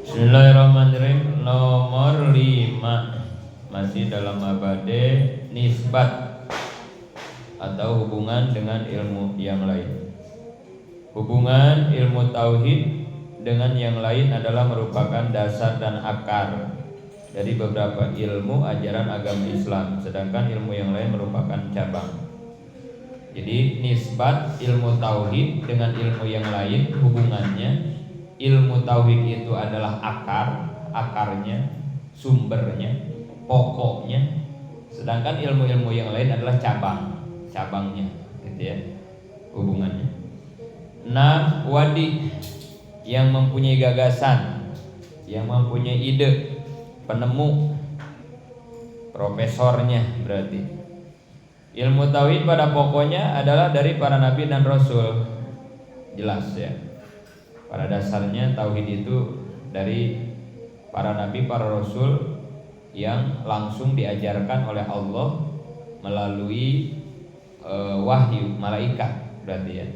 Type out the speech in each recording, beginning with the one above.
Bismillahirrahmanirrahim. Nomor 5 masih dalam abade nisbat atau hubungan dengan ilmu yang lain. Hubungan ilmu tauhid dengan yang lain adalah merupakan dasar dan akar dari beberapa ilmu ajaran agama Islam, sedangkan ilmu yang lain merupakan cabang. Jadi nisbat ilmu tauhid dengan ilmu yang lain, hubungannya ilmu tauhid itu adalah akarnya, sumbernya, pokoknya, sedangkan ilmu-ilmu yang lain adalah cabangnya, gitu ya, hubungannya. 6. Wadi, yang mempunyai gagasan, yang mempunyai ide, penemu, profesornya berarti. Ilmu tauhid pada pokoknya adalah dari para nabi dan rasul. Jelas ya. Pada dasarnya tauhid itu dari para nabi, para rasul yang langsung diajarkan oleh Allah melalui wahyu malaikat berarti ya.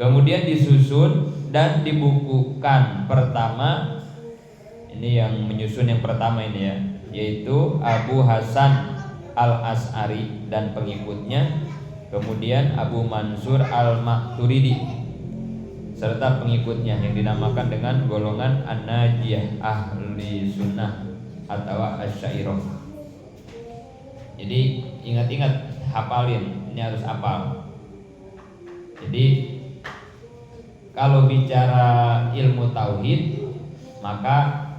Kemudian disusun dan dibukukan. Pertama, ini yang menyusun yang pertama ini ya, yaitu Abu Hasan Al-As'ari dan pengikutnya, kemudian Abu Mansur Al-Maturidi serta pengikutnya yang dinamakan dengan golongan An-Najiyah, ahli sunnah atau Asy'ariyah. Jadi ingat-ingat, hafalin, ini harus hafal. Jadi kalau bicara ilmu tauhid, maka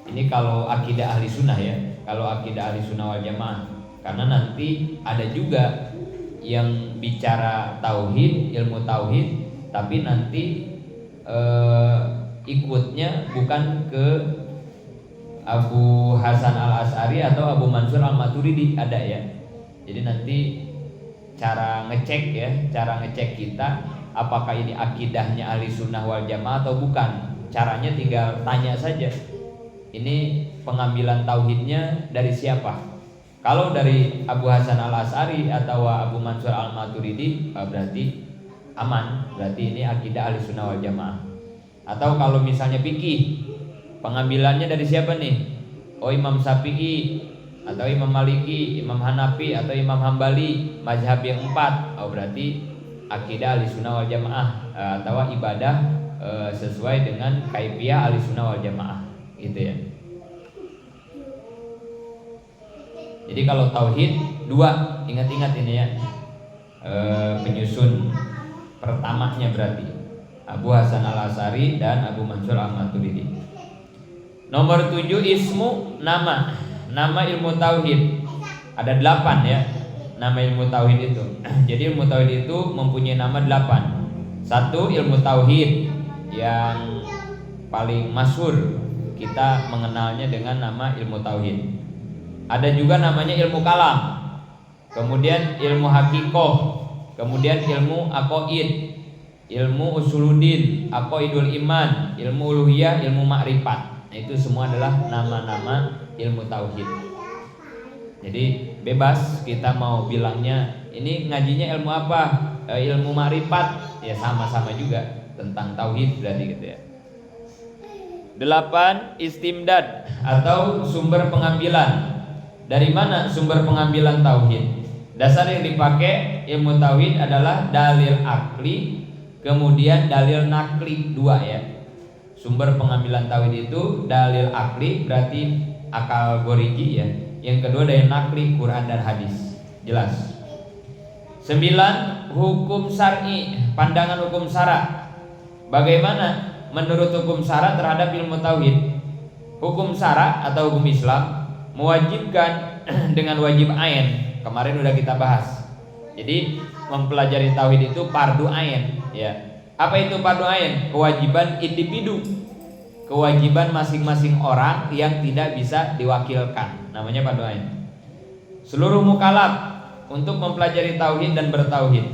ini kalau akidah ahli sunnah ya, kalau akidah ahli sunnah wal jamaah, karena nanti ada juga yang bicara tauhid, ilmu tauhid, tapi nanti ikutnya bukan ke Abu Hasan Al-As'ari atau Abu Mansur Al-Maturidi, ada ya. Jadi nanti cara ngecek kita apakah ini akidahnya ahli sunnah wal jamaah atau bukan. Caranya tinggal tanya saja, ini pengambilan tauhidnya dari siapa? Kalau dari Abu Hasan Al-As'ari atau Abu Mansur Al-Maturidi, berarti aman, berarti ini akidah ahli sunnah wal jamaah. Atau kalau misalnya fikih, pengambilannya dari siapa nih? Oh, Imam Syafi'i atau Imam Maliki, Imam Hanafi atau Imam Hambali, mazhab yang 4. Oh, berarti akidah ahli sunnah wal jamaah, atau ibadah sesuai dengan kaifiyah ahli sunnah wal jamaah, gitu ya. Jadi kalau tauhid 2, ingat-ingat ini ya, penyusun pertamanya berarti Abu Hasan Al-As'ari dan Abu Mansur Al-Maturidi. Nomor 7, ismu, nama ilmu tauhid. Ada 8 ya nama ilmu tauhid itu. Jadi ilmu tauhid itu mempunyai nama 8. 1, ilmu tauhid yang paling masyhur, kita mengenalnya dengan nama ilmu tauhid. Ada juga namanya ilmu kalam, kemudian ilmu hakikoh, kemudian ilmu aqaid, ilmu usuluddin, aqaidul iman, ilmu uluhiyah, ilmu ma'rifat. Nah, itu semua adalah nama-nama ilmu tauhid. Jadi bebas kita mau bilangnya ini ngajinya ilmu apa, ilmu ma'rifat, ya sama-sama juga tentang tauhid berarti gitu ya. 8, istimdad atau sumber pengambilan. Dari mana sumber pengambilan tauhid? Dasar yang dipakai ilmu tauhid adalah dalil akli, kemudian dalil nakli, 2 ya. Sumber pengambilan tauhid itu dalil akli, berarti akal goriji ya. Yang kedua dalil nakli, Quran dan hadis. Jelas. 9, hukum syar'i, pandangan hukum syara. Bagaimana menurut hukum syara terhadap ilmu tauhid? Hukum syara atau hukum Islam mewajibkan dengan wajib ain. Kemarin udah kita bahas. Jadi mempelajari tauhid itu fardu ain ya. Apa itu fardu ain? Kewajiban individu, kewajiban masing-masing orang yang tidak bisa diwakilkan, namanya fardu ain. Seluruh mukallaf untuk mempelajari tauhid dan bertauhid.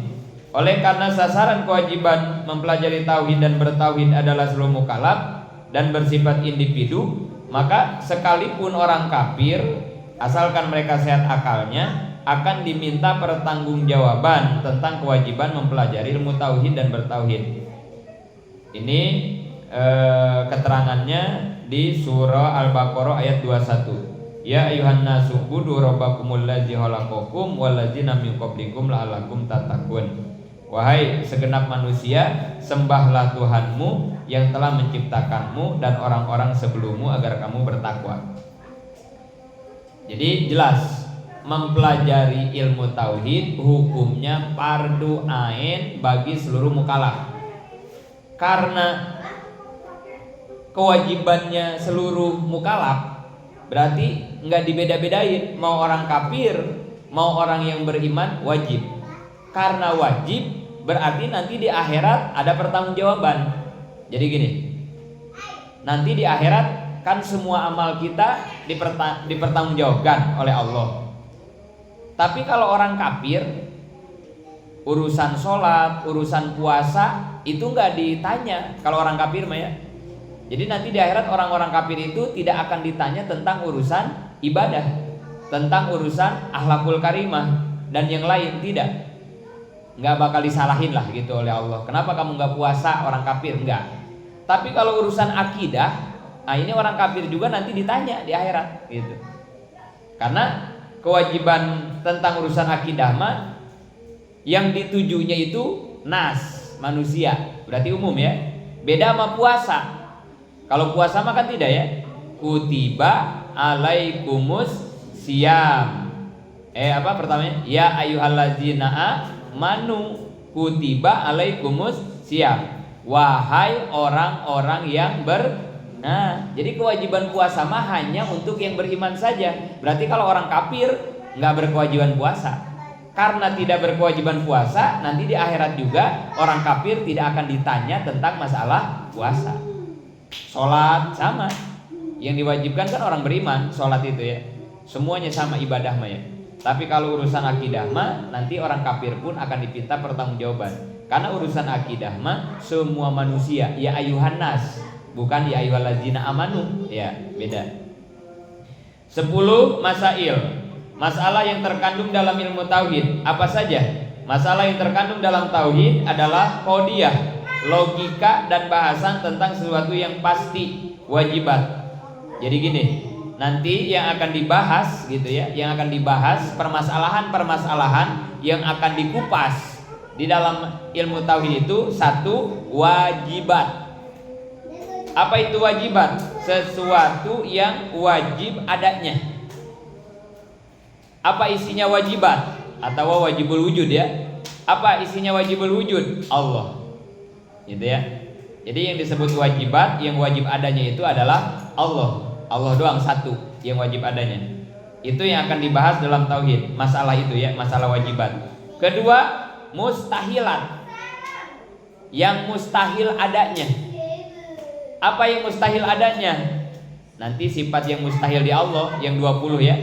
Oleh karena sasaran kewajiban mempelajari tauhid dan bertauhid adalah seluruh mukallaf dan bersifat individu, maka sekalipun orang kafir, asalkan mereka sehat akalnya, akan diminta pertanggungjawaban tentang kewajiban mempelajari ilmu tauhid dan bertauhid. Ini keterangannya di surah Al-Baqarah ayat 21. Ya ayuhan nasu budu rabbakumul ladzi khalaqakum wal ladzina min qablikum la'allakum tattaqun. Wahai segenap manusia, sembahlah Tuhanmu yang telah menciptakanmu dan orang-orang sebelummu agar kamu bertakwa. Jadi jelas mempelajari ilmu tauhid hukumnya fardu ain bagi seluruh mukallaf. Karena kewajibannya seluruh mukallaf, berarti nggak dibeda-bedain, mau orang kafir, mau orang yang beriman wajib. Karena wajib berarti nanti di akhirat ada pertanggungjawaban. Jadi gini, nanti di akhirat kan semua amal kita dipertanggungjawabkan oleh Allah. Tapi kalau orang kafir, urusan sholat, urusan puasa itu nggak ditanya. Kalau orang kafir mah ya. Jadi nanti di akhirat orang-orang kafir itu tidak akan ditanya tentang urusan ibadah, tentang urusan akhlakul karimah dan yang lain, tidak. Nggak bakal disalahin lah gitu oleh Allah. Kenapa kamu nggak puasa, orang kafir? Enggak. Tapi kalau urusan akidah, nah ini orang kafir juga nanti ditanya di akhirat gitu. Karena kewajiban tentang urusan akidah mah yang ditujunya itu nas, manusia, berarti umum ya. Beda sama puasa. Kalau puasa mah kan tidak ya. Kutiba alaikumus siyam. Apa pertamanya? Ya ayyuhallazina amanu kutiba alaikumus siyam. Wahai orang-orang yang jadi kewajiban puasa mah hanya untuk yang beriman saja. Berarti kalau orang kafir nggak berkewajiban puasa. Karena tidak berkewajiban puasa, nanti di akhirat juga orang kafir tidak akan ditanya tentang masalah puasa. Sholat sama, yang diwajibkan kan orang beriman, sholat itu ya. Semuanya sama ibadah mah ya. Tapi kalau urusan akidah mah nanti orang kafir pun akan diminta pertanggungjawaban. Karena urusan akidah mah semua manusia, ya ayuhan nas, bukan ya ayyuhallazina amanu, ya beda. 10 masail. Masalah yang terkandung dalam ilmu tauhid apa saja? Masalah yang terkandung dalam tauhid adalah qaudiyah, logika dan bahasan tentang sesuatu yang pasti, wajibat. Jadi gini, nanti yang akan dibahas gitu ya, yang akan dibahas permasalahan-permasalahan yang akan dikupas di dalam ilmu tauhid itu. 1, wajibat. Apa itu wajibat? Sesuatu yang wajib adanya. Apa isinya wajibat? Atau wajibul wujud ya? Apa isinya wajibul wujud? Allah. Gitu ya. Jadi yang disebut wajibat, yang wajib adanya itu adalah Allah. Allah doang satu yang wajib adanya. Itu yang akan dibahas dalam tauhid, masalah itu ya, masalah wajibat. Kedua, mustahilat. Yang mustahil adanya. Apa yang mustahil adanya? Nanti sifat yang mustahil di Allah yang 20 ya.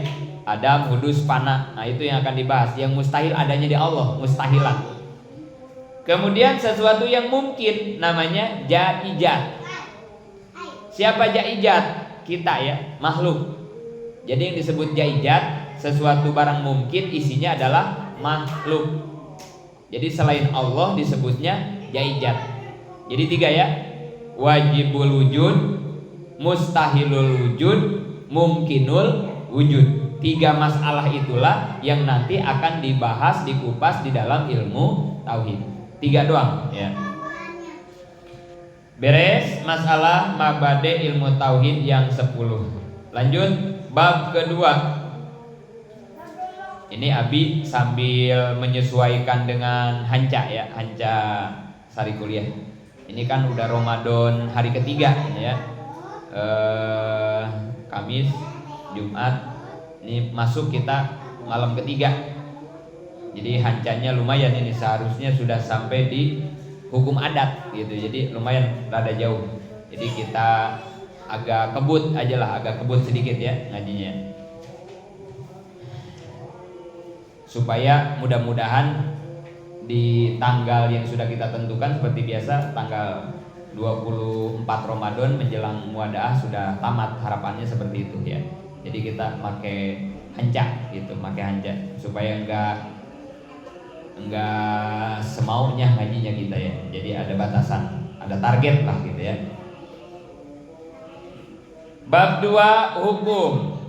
Adam, hudus, fana. Nah itu yang akan dibahas. Yang mustahil adanya di Allah, mustahilat. Kemudian sesuatu yang mungkin namanya jaizat. Siapa jaizat? Kita ya, makhluk. Jadi yang disebut jaizat, sesuatu barang mungkin isinya adalah makhluk. Jadi selain Allah disebutnya jaizat. Jadi 3 ya. Wajibul wujud, mustahilul wujud, mungkinul wujud. 3 masalah itulah yang nanti akan dibahas, dikupas di dalam ilmu tauhid. 3 doang ya. Beres masalah mabade ilmu tauhid yang 10. Lanjut bab kedua. Ini Abi sambil menyesuaikan dengan Hanca ya, Hanca Sari Kuliah. Ini kan udah Ramadan hari ketiga ya. Kamis, Jumat, ini masuk kita malam ketiga. Jadi hancanya lumayan ini, seharusnya sudah sampai di hukum adat gitu. Jadi lumayan rada jauh. Jadi kita agak kebut aja lah, agak kebut sedikit ya ngajinya. Supaya mudah-mudahan di tanggal yang sudah kita tentukan seperti biasa, tanggal 24 Ramadan menjelang muadaah sudah tamat, harapannya seperti itu ya. Jadi kita pakai hanca gitu, pakai hanca supaya enggak semaunya ngajinya kita ya. Jadi ada batasan, ada target lah gitu ya. Bab 2 hukum.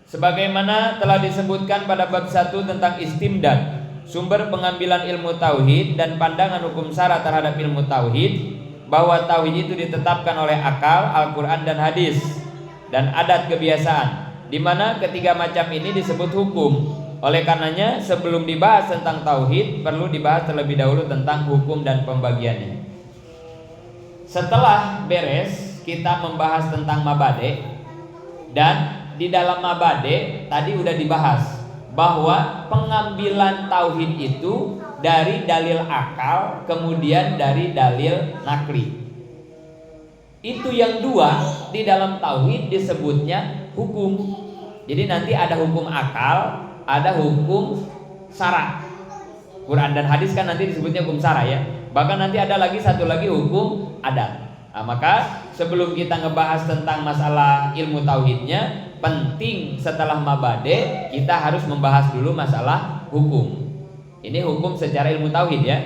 Sebagaimana telah disebutkan pada bab 1 tentang istimdad, sumber pengambilan ilmu tauhid dan pandangan hukum syara terhadap ilmu tauhid, bahwa tauhid itu ditetapkan oleh akal, Al-Quran dan hadis, dan adat kebiasaan, di mana ketiga macam ini disebut hukum. Oleh karenanya sebelum dibahas tentang tauhid, perlu dibahas terlebih dahulu tentang hukum dan pembagiannya. Setelah beres kita membahas tentang mabade, dan di dalam mabade tadi udah dibahas bahwa pengambilan tauhid itu dari dalil akal, kemudian dari dalil nakli. Itu yang dua di dalam tauhid disebutnya hukum. Jadi nanti ada hukum akal, ada hukum syara. Quran dan hadis kan nanti disebutnya hukum syara ya. Bahkan nanti ada lagi satu lagi hukum adat. Nah, maka sebelum kita ngebahas tentang masalah ilmu tauhidnya, penting setelah mabade kita harus membahas dulu masalah hukum. Ini hukum secara ilmu tauhid ya,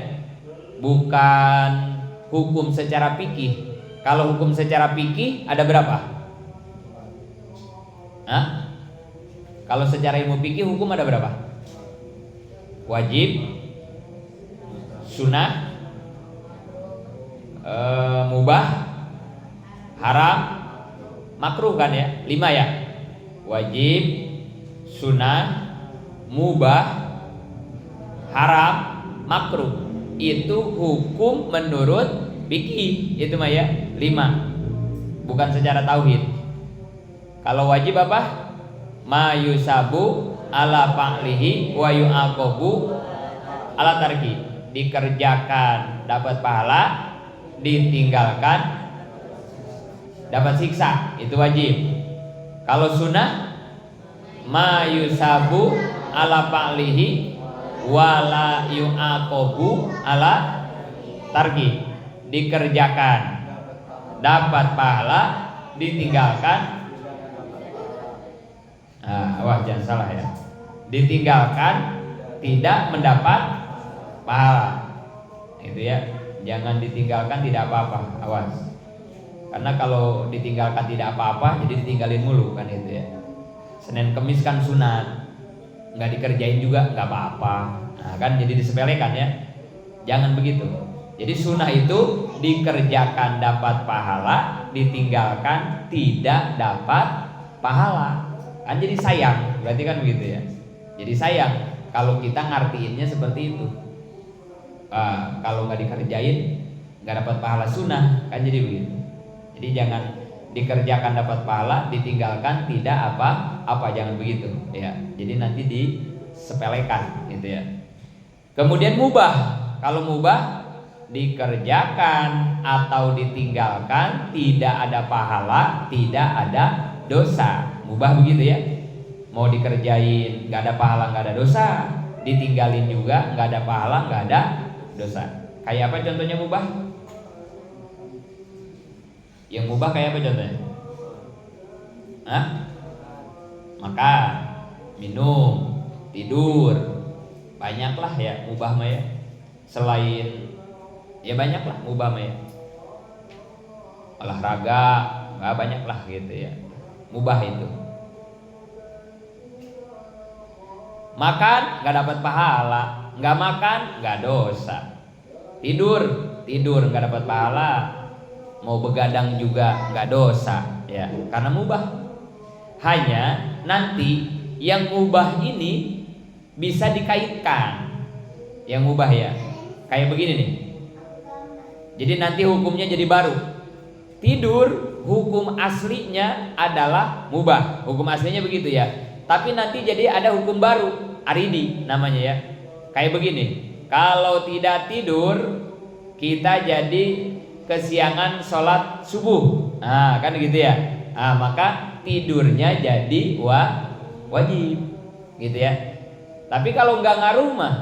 bukan hukum secara fikih. Kalau hukum secara fikih ada berapa? Hah? Kalau secara ilmu fikih hukum ada berapa? Wajib, sunnah, mubah, haram, makruh kan ya? 5 ya. Wajib, sunnah, mubah, haram, makruh. Itu hukum menurut fikih, itu mah ya 5. Bukan secara tauhid. Kalau wajib apa? Ma yusabu ala fa'lihi wa yu'aqabu ala tarki. Dikerjakan dapat pahala, ditinggalkan dapat siksa. Itu wajib. Kalau sunnah, ma yusabu ala fa'lihi wala yu'aqabu ala tarki. Dikerjakan dapat pahala, ditinggalkan wah jangan salah ya, ditinggalkan tidak mendapat pahala. Itu ya, jangan ditinggalkan tidak apa-apa, awas. Karena kalau ditinggalkan tidak apa-apa, jadi ditinggalin mulu kan itu ya. Senin Kemis kan sunat, nggak dikerjain juga nggak apa-apa. Nah, kan jadi disepelekan ya. Jangan begitu. Jadi sunnah itu dikerjakan dapat pahala, ditinggalkan tidak dapat pahala. Kan jadi sayang, berarti kan begitu ya. Jadi sayang kalau kita ngartiinnya seperti itu. Kalau nggak dikerjain nggak dapat pahala sunnah, kan jadi begitu. Jadi jangan dikerjakan dapat pahala, ditinggalkan tidak apa-apa, jangan begitu ya. Jadi nanti disepelekan gitu ya. Kemudian mubah, kalau mubah dikerjakan atau ditinggalkan tidak ada pahala, tidak ada dosa. Mubah begitu ya. Mau dikerjain nggak ada pahala, nggak ada dosa. Ditinggalin juga nggak ada pahala, nggak ada dosa. Kayak apa contohnya mubah? Yang mubah kayak apa contohnya? Makan, minum, tidur, banyaklah ya mubah mah ya. Selain ya banyaklah mubah mah ya. Olahraga, nggak banyaklah gitu ya. Mubah itu. Makan nggak dapat pahala, nggak makan nggak dosa. Tidur nggak dapat pahala, mau begadang juga nggak dosa ya, karena mubah. Hanya nanti yang mubah ini bisa dikaitkan. Yang mubah ya, kayak begini nih. Jadi nanti hukumnya jadi baru. Tidur hukum aslinya adalah mubah, hukum aslinya begitu ya. Tapi nanti jadi ada hukum baru, aridi namanya ya. Kayak begini, kalau tidak tidur kita jadi kesiangan sholat subuh, kan gitu ya. Maka tidurnya jadi wajib, gitu ya. Tapi kalau nggak ngaruh mah,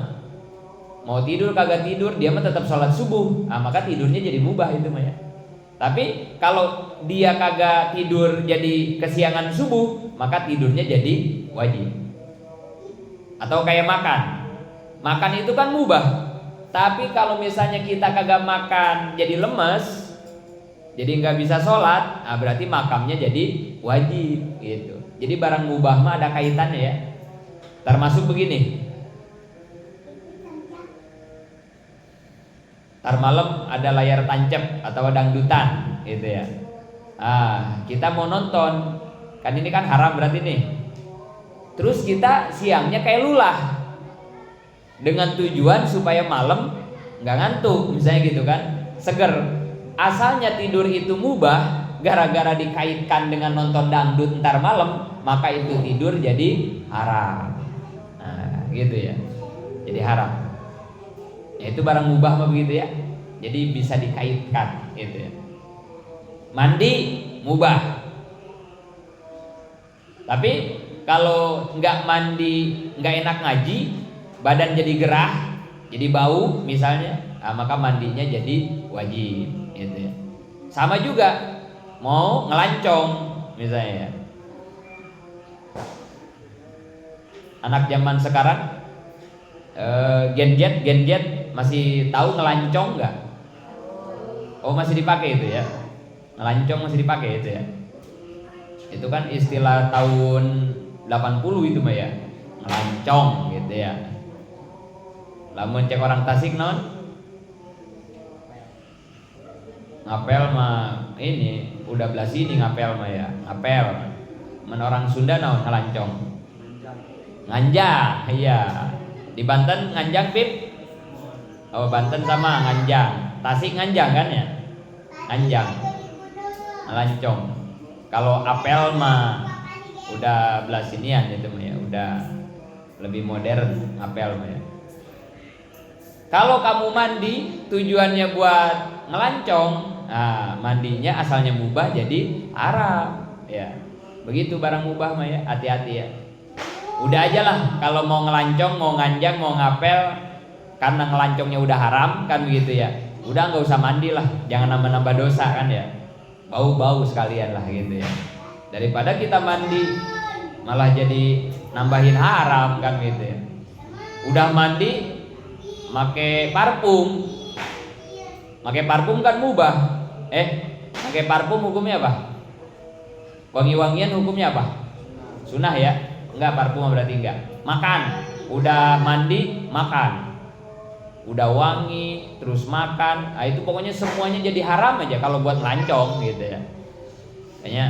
mau tidur kagak tidur dia mah tetap sholat subuh, maka tidurnya jadi mubah itu mah ya. Tapi kalau dia kagak tidur jadi kesiangan subuh, maka tidurnya jadi wajib. Atau kayak makan itu kan mubah. Tapi kalau misalnya kita kagak makan jadi lemes, jadi nggak bisa sholat, berarti makamnya jadi wajib gitu. Jadi barang mubah mah ada kaitannya ya. Termasuk begini. Ntar malam ada layar tancap atau dangdutan gitu ya. Kita mau nonton, kan ini kan haram berarti nih. Terus kita siangnya kayak lulah dengan tujuan supaya malam nggak ngantuk misalnya gitu kan, seger. Asalnya tidur itu mubah, gara-gara dikaitkan dengan nonton dangdut ntar malam, maka itu tidur jadi haram. Nah gitu ya, jadi haram. Ya itu barang mubah mah begitu ya. Jadi bisa dikaitkan gitu ya. Mandi mubah. Tapi kalau nggak mandi, nggak enak ngaji, badan jadi gerah, jadi bau misalnya, maka mandinya jadi wajib gitu ya. Sama juga mau ngelancong misalnya ya. Anak zaman sekarang Gen-Z masih tahu ngelancong nggak? Oh masih dipakai itu ya. Ngelancong masih dipakai itu ya. Itu kan istilah tahun 80 itu mah ya. Ngelancong gitu ya. Lamun cek orang Tasik non ngapel mah ini udah belas ini ngapel mah ya. Ngapel. Men orang Sunda non ngelancong. Nganjang, iya. Di Banten nganjang Pip. Oh Banten sama nganjang. Tasik nganjang kan ya? Nganjang. Ngelancong. Kalau apel mah udah belas inian itu mah ya, udah lebih modern apel mah ya. Kalau kamu mandi tujuannya buat ngelancong, mandinya asalnya mubah jadi haram ya. Begitu barang mubah mah ya, hati-hati ya. Udah aja lah kalau mau ngelancong, mau nganjang, mau ngapel, karena ngelancongnya udah haram kan begitu ya. Udah nggak usah mandi lah, jangan nambah-nambah dosa kan ya. Bau-bau sekalian lah gitu ya. Daripada kita mandi malah jadi nambahin haram kan gitu ya. Udah mandi make parfum. Make parfum kan mubah. Make parfum hukumnya apa? Wangi-wangian hukumnya apa? Sunnah ya. Enggak, parfum berarti enggak. Makan. Udah mandi, makan. Udah wangi, terus makan. Itu pokoknya semuanya jadi haram aja kalau buat ngelancong gitu ya. Kayaknya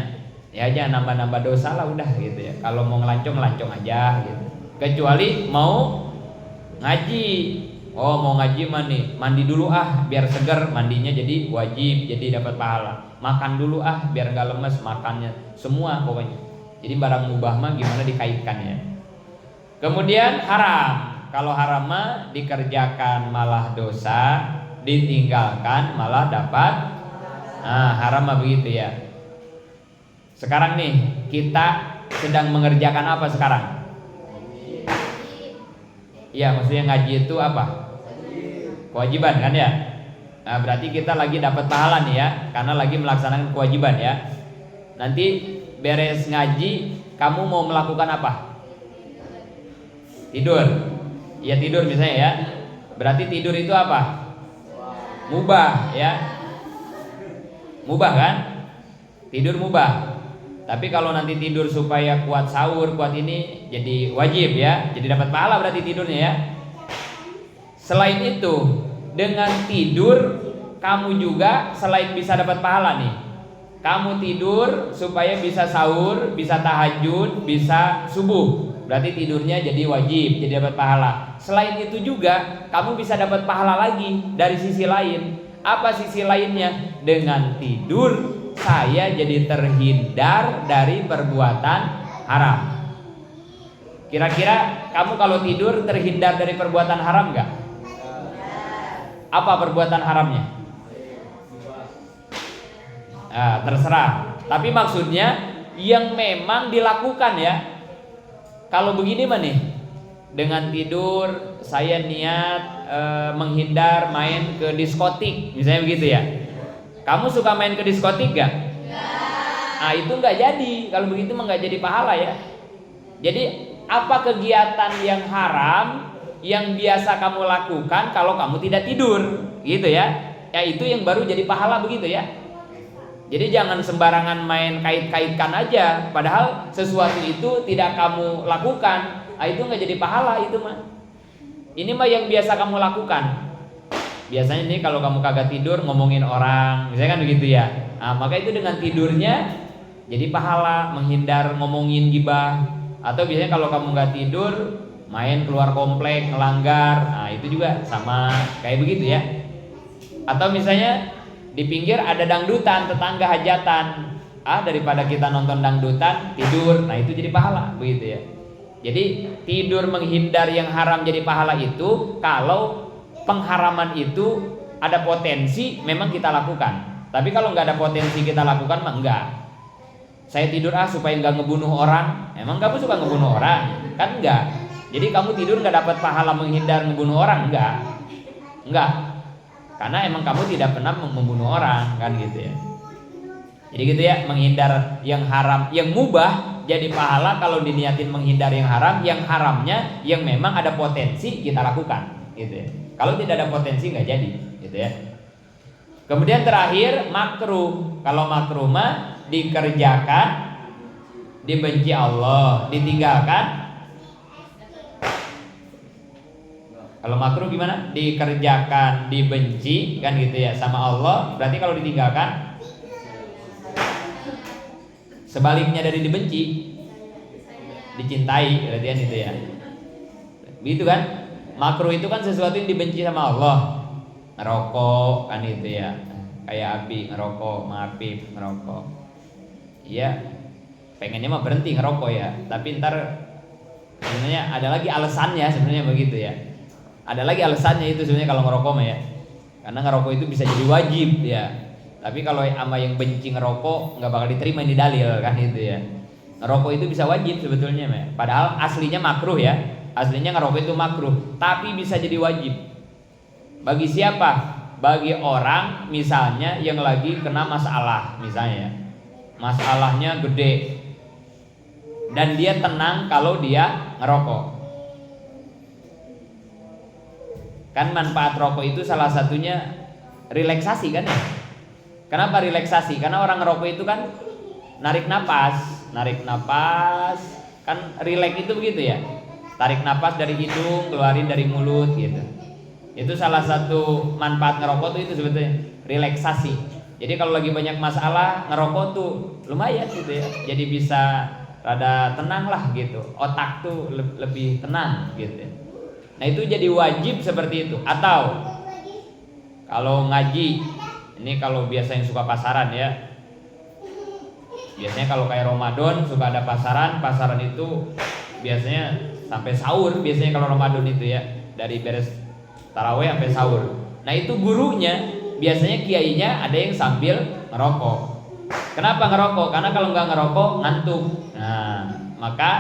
ya aja nambah-nambah dosa lah udah gitu ya. Kalau mau ngelancong aja gitu. Kecuali mau ngaji. Oh mau ngaji mandi dulu biar seger, mandinya jadi wajib, jadi dapat pahala. Makan dulu biar nggak lemes makannya. Semua pokoknya. Jadi barang mubah mah gimana dikaitkannya. Kemudian haram. Kalau haram mah dikerjakan malah dosa, ditinggalkan malah dapat. Haram mah begitu ya. Sekarang nih kita sedang mengerjakan apa sekarang? Iya, maksudnya ngaji itu apa? Kewajiban kan ya? Berarti kita lagi dapat pahala nih ya, karena lagi melaksanakan kewajiban ya. Nanti beres ngaji, kamu mau melakukan apa? Tidur. Ya tidur misalnya ya. Berarti tidur itu apa? Mubah ya. Mubah kan? Tidur mubah. Tapi kalau nanti tidur supaya kuat sahur, kuat ini jadi wajib ya. Jadi dapat pahala berarti tidurnya ya. Selain itu, dengan tidur kamu juga selain bisa dapat pahala nih. Kamu tidur supaya bisa sahur, bisa tahajud, bisa subuh. Berarti tidurnya jadi wajib, jadi dapat pahala. Selain itu juga kamu bisa dapat pahala lagi dari sisi lain. Apa sisi lainnya? Dengan tidur saya jadi terhindar dari perbuatan haram. Kira-kira kamu kalau tidur terhindar dari perbuatan haram enggak? Apa perbuatan haramnya? Terserah. Tapi maksudnya yang memang dilakukan ya. Kalau begini mah nih, dengan tidur saya niat menghindar main ke diskotik, misalnya begitu ya. Kamu suka main ke diskotik gak? Itu nggak jadi. Kalau begitu mah nggak jadi pahala ya. Jadi apa kegiatan yang haram yang biasa kamu lakukan kalau kamu tidak tidur, gitu ya? Ya itu yang baru jadi pahala begitu ya. Jadi jangan sembarangan main kait-kaitkan aja, padahal sesuatu itu tidak kamu lakukan, itu nggak jadi pahala itu mah. Ini mah yang biasa kamu lakukan. Biasanya nih kalau kamu kagak tidur ngomongin orang, misalnya kan begitu ya. Nah, maka itu dengan tidurnya jadi pahala, menghindar ngomongin gibah. Atau biasanya kalau kamu nggak tidur, main keluar komplek, ngelanggar, nah itu juga sama kayak begitu ya. Atau misalnya di pinggir ada dangdutan, tetangga hajatan, daripada kita nonton dangdutan tidur, nah itu jadi pahala begitu ya. Jadi tidur menghindar yang haram jadi pahala itu kalau pengharaman itu ada potensi memang kita lakukan. Tapi kalau nggak ada potensi kita lakukan mah enggak. Saya tidur supaya nggak ngebunuh orang, emang kamu suka ngebunuh orang? Kan enggak. Jadi kamu tidur nggak dapat pahala menghindar ngebunuh orang, enggak. Karena emang kamu tidak pernah membunuh orang, kan gitu ya. Jadi gitu ya, menghindar yang haram, yang mubah jadi pahala kalau diniatin menghindar yang haram. Yang haramnya yang memang ada potensi kita lakukan, gitu ya. Kalau tidak ada potensi nggak jadi, gitu ya. Kemudian terakhir makruh. Kalau makruh mah dikerjakan, dibenci Allah, ditinggalkan. Kalau makruh gimana? Dikerjakan, dibenci, kan gitu ya sama Allah. Berarti kalau ditinggalkan sebaliknya dari dibenci, dicintai, berarti kan itu ya. Begitu kan? Makruh itu kan sesuatu yang dibenci sama Allah. Ngerokok kan itu ya. Kayak Abi ngerokok, Mapip ngerokok. Iya, pengennya mah berhenti ngerokok ya. Tapi ntar sebenarnya ada lagi alasannya sebenarnya begitu ya. Ada lagi alasannya itu sebenarnya kalau ngerokok mah ya. Karena ngerokok itu bisa jadi wajib ya. Tapi kalau sama yang benci ngerokok nggak bakal diterima ini dalil kan itu ya. Ngerokok itu bisa wajib sebetulnya mah. Padahal aslinya makruh ya. Aslinya ngerokok itu makruh, tapi bisa jadi wajib. Bagi siapa? Bagi orang misalnya yang lagi kena masalah, misalnya masalahnya gede dan dia tenang kalau dia ngerokok. Kan manfaat rokok itu salah satunya relaksasi kan ya. Kenapa relaksasi? Karena orang ngerokok itu kan narik napas kan rileks itu begitu ya. Tarik napas dari hidung, keluarin dari mulut gitu. Itu salah satu manfaat ngerokok tuh itu sebetulnya relaksasi. Jadi kalau lagi banyak masalah ngerokok tuh lumayan gitu ya. Jadi bisa rada tenang lah gitu. Otak tuh lebih tenang gitu. Nah itu jadi wajib seperti itu. Atau kalau ngaji, ini kalau biasa yang suka pasaran ya. Biasanya kalau kayak Ramadan suka ada pasaran itu biasanya sampai sahur biasanya kalau Ramadan itu ya. Dari beres tarawih sampai sahur. Nah itu gurunya biasanya kiainya ada yang sambil ngerokok. Kenapa ngerokok? Karena kalau nggak ngerokok ngantuk. Nah maka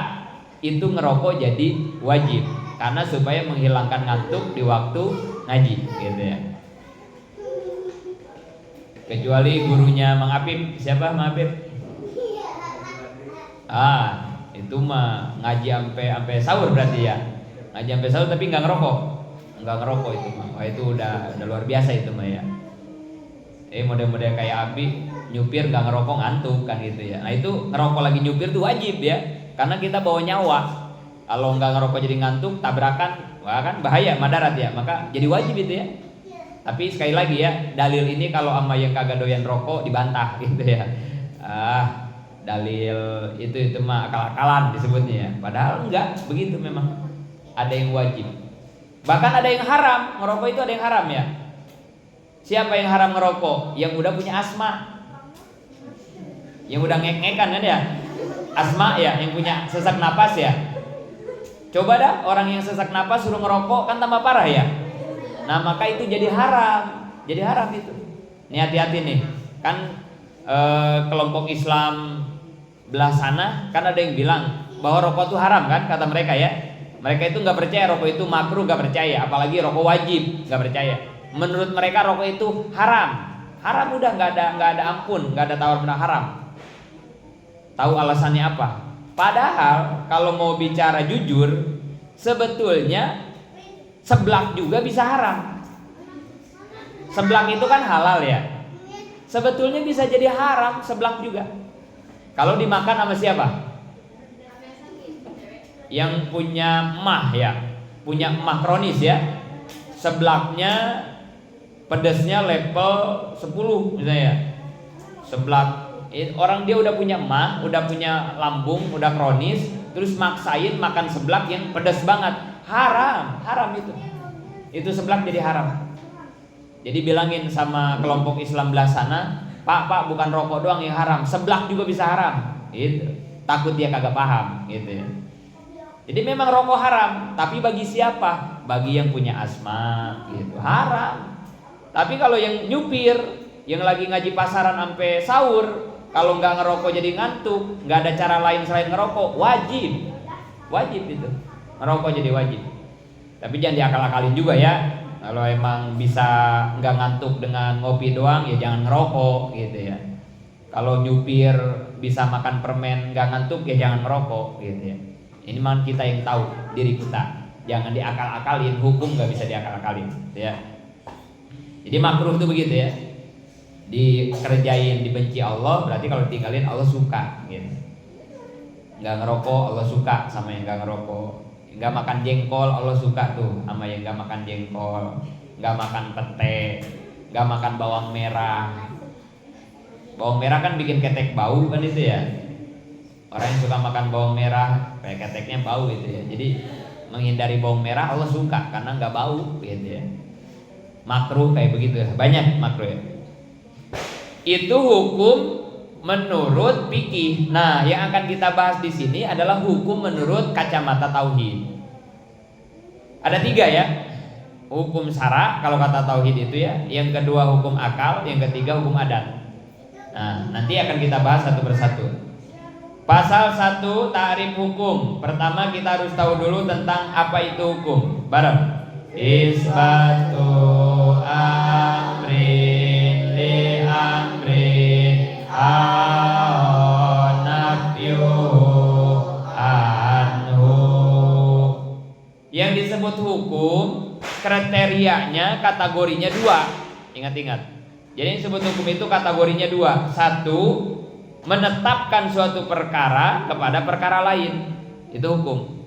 itu ngerokok jadi wajib. Karena supaya menghilangkan ngantuk di waktu ngaji gitu ya. Kecuali gurunya Mang Apip. Siapa Mang Apip? Itu mah ngaji sampai sahur berarti ya. Ngaji sampai sahur tapi nggak ngerokok. Nggak ngerokok itu mah. Wah itu udah luar biasa itu mah ya. Model-model kayak Abi nyupir nggak ngerokok ngantuk kan gitu ya. Nah itu ngerokok lagi nyupir tuh wajib ya. Karena kita bawa nyawa. Kalau nggak ngerokok jadi ngantuk, tabrakan, wah kan bahaya, madarat ya. Maka jadi wajib itu ya. Tapi sekali lagi ya, dalil ini kalau sama yang kagak doyan rokok dibantah gitu ya. Dalil itu mah akal-akalan disebutnya ya. Padahal enggak, begitu memang. Ada yang wajib. Bahkan ada yang haram, ngerokok itu ada yang haram ya. Siapa yang haram ngerokok? Yang udah punya asma. Yang udah ngek-ngekan kan ya. Asma ya, yang punya sesak napas ya. Coba dah orang yang sesak napas suruh ngerokok kan tambah parah ya. Nah maka itu jadi haram. Jadi haram itu. Nih hati-hati nih. Kan kelompok Islam belah sana kan ada yang bilang bahwa rokok itu haram kan kata mereka ya. Mereka itu nggak percaya rokok itu makruh, nggak percaya. Apalagi rokok wajib, nggak percaya. Menurut mereka rokok itu haram. Haram udah nggak ada ampun, nggak ada tawar menang haram. Tahu alasannya apa? Padahal kalau mau bicara jujur, sebetulnya seblak juga bisa haram. Seblak itu kan halal ya. Sebetulnya bisa jadi haram seblak juga. Kalau dimakan sama siapa? Yang punya emah ya, punya emah kronis ya. Seblaknya pedasnya level 10 misalnya. Seblak orang dia udah punya emah, udah punya lambung, udah kronis, terus maksain makan seblak yang pedas banget. Haram itu. Itu seblak jadi haram. Jadi bilangin sama kelompok Islam belah sana, Pak bukan rokok doang yang haram, seblak juga bisa haram. Gitu. Takut dia kagak paham gitu ya. Jadi memang rokok haram, tapi bagi siapa? Bagi yang punya asma gitu. Haram. Tapi kalau yang nyupir, yang lagi ngaji pasaran sampai sahur, kalau nggak ngerokok jadi ngantuk, nggak ada cara lain selain ngerokok, wajib itu. Ngerokok jadi wajib. Tapi jangan diakal-akalin juga ya. Kalau emang bisa nggak ngantuk dengan ngopi doang, ya jangan ngerokok gitu ya. Kalau nyupir bisa makan permen nggak ngantuk, ya jangan merokok gitu ya. Ini memang kita yang tahu diri kita. Jangan diakal-akalin, hukum nggak bisa diakal-akalin gitu ya. Jadi makruh itu begitu ya. Dikerjain dibenci Allah, berarti kalau tinggalin Allah suka gitu. Nggak ngerokok Allah suka sama yang nggak ngerokok. Nggak makan jengkol Allah suka tuh sama yang nggak makan jengkol. Nggak makan pete, nggak makan bawang merah. Bawang merah kan bikin ketek bau kan itu ya. Orang yang suka makan bawang merah kayak keteknya bau gitu ya. Jadi menghindari bawang merah Allah suka karena nggak bau gitu ya. Makruh kayak begitu, banyak makruh ya. Itu hukum menurut fikih. Nah, yang akan kita bahas di sini adalah hukum menurut kacamata tauhid. Ada 3 ya. Hukum syara kalau kata tauhid itu ya. Yang kedua hukum akal, yang ketiga hukum adat. Nah, nanti akan kita bahas satu persatu. Pasal 1 ta'rif hukum. Pertama kita harus tahu dulu tentang apa itu hukum. Bareng. Isbatu amrin li amrin anhu. Yang disebut hukum kriterianya kategorinya 2. Ingat-ingat. Jadi yang disebut hukum itu kategorinya 2. 1, menetapkan suatu perkara kepada perkara lain. Itu hukum.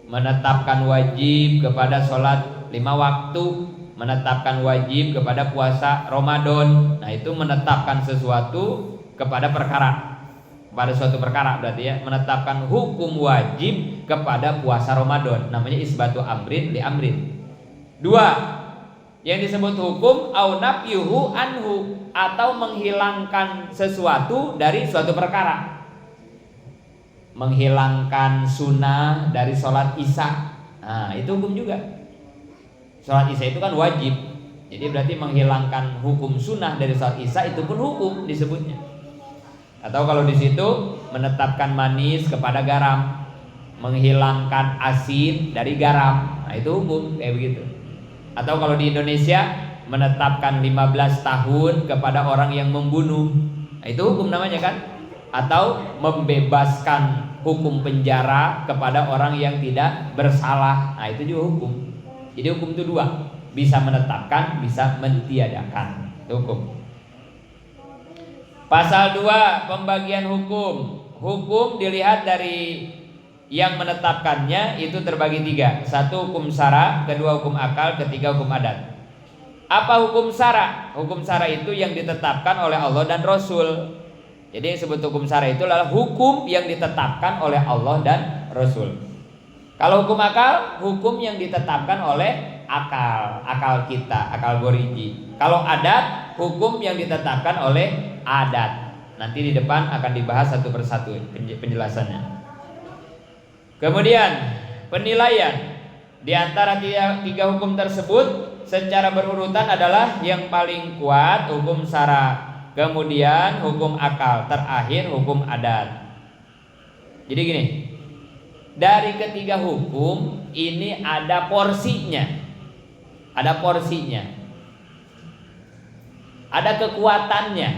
Menetapkan wajib kepada sholat 5 waktu, menetapkan wajib kepada puasa Ramadan. Nah itu menetapkan sesuatu kepada perkara, pada suatu perkara berarti ya. Menetapkan hukum wajib kepada puasa Ramadan, namanya isbatu amrin li amrin. 2, yang disebut hukum au nafyuhu anhu, atau menghilangkan sesuatu dari suatu perkara. Menghilangkan sunnah dari sholat isya. Nah itu hukum juga. Sholat isya itu kan wajib. Jadi berarti menghilangkan hukum sunnah dari sholat isya itu pun hukum disebutnya. Atau kalau di situ menetapkan manis kepada garam, menghilangkan asin dari garam. Nah itu hukum kayak begitu. Atau kalau di Indonesia menetapkan 15 tahun kepada orang yang membunuh. Nah itu hukum namanya kan. Atau membebaskan hukum penjara kepada orang yang tidak bersalah. Nah itu juga hukum. Jadi hukum itu 2, bisa menetapkan, bisa mentiadakan. Itu hukum. Pasal 2, pembagian hukum. Hukum dilihat dari yang menetapkannya itu terbagi 3. 1 hukum syara, 2 hukum akal, 3 hukum adat. Apa hukum syara? Hukum syara itu yang ditetapkan oleh Allah dan Rasul. Jadi yang disebut hukum syara itu adalah hukum yang ditetapkan oleh Allah dan Rasul. Kalau hukum akal, hukum yang ditetapkan oleh akal kita, akal goriji. Kalau adat, hukum yang ditetapkan oleh adat. Nanti di depan akan dibahas satu persatu penjelasannya. Kemudian penilaian di antara 3 hukum tersebut secara berurutan adalah yang paling kuat hukum syara. Kemudian hukum akal, terakhir hukum adat. Jadi gini, dari ketiga hukum ini ada porsinya. Ada porsinya. Ada kekuatannya.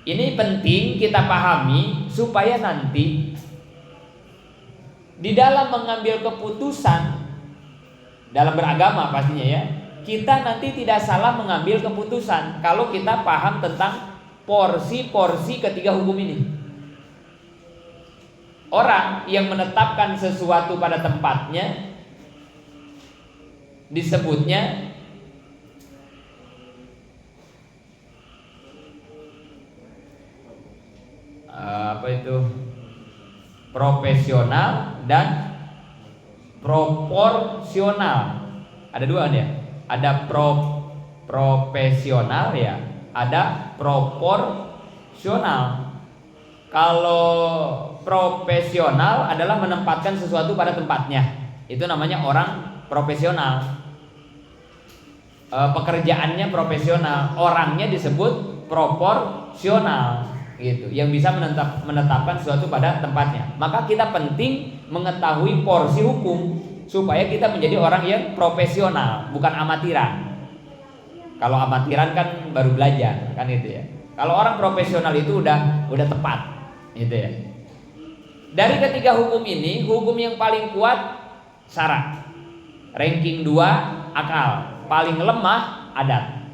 Ini penting kita pahami supaya nanti di dalam mengambil keputusan dalam beragama pastinya ya, kita nanti tidak salah mengambil keputusan kalau kita paham tentang porsi-porsi ketiga hukum ini. Orang yang menetapkan sesuatu pada tempatnya disebutnya profesional dan proporsional. Ada dua ya. Ada profesional ya, ada proporsional. Kalau profesional adalah menempatkan sesuatu pada tempatnya, itu namanya orang profesional. Pekerjaannya profesional, orangnya disebut proporsional gitu, yang bisa menetapkan sesuatu pada tempatnya. Maka kita penting mengetahui porsi hukum supaya kita menjadi orang yang profesional, bukan amatiran. Kalau amatiran kan baru belajar, kan itu ya. Kalau orang profesional itu udah tepat, gitu ya. Dari ketiga hukum ini, hukum yang paling kuat syara, ranking 2 akal, paling lemah adat.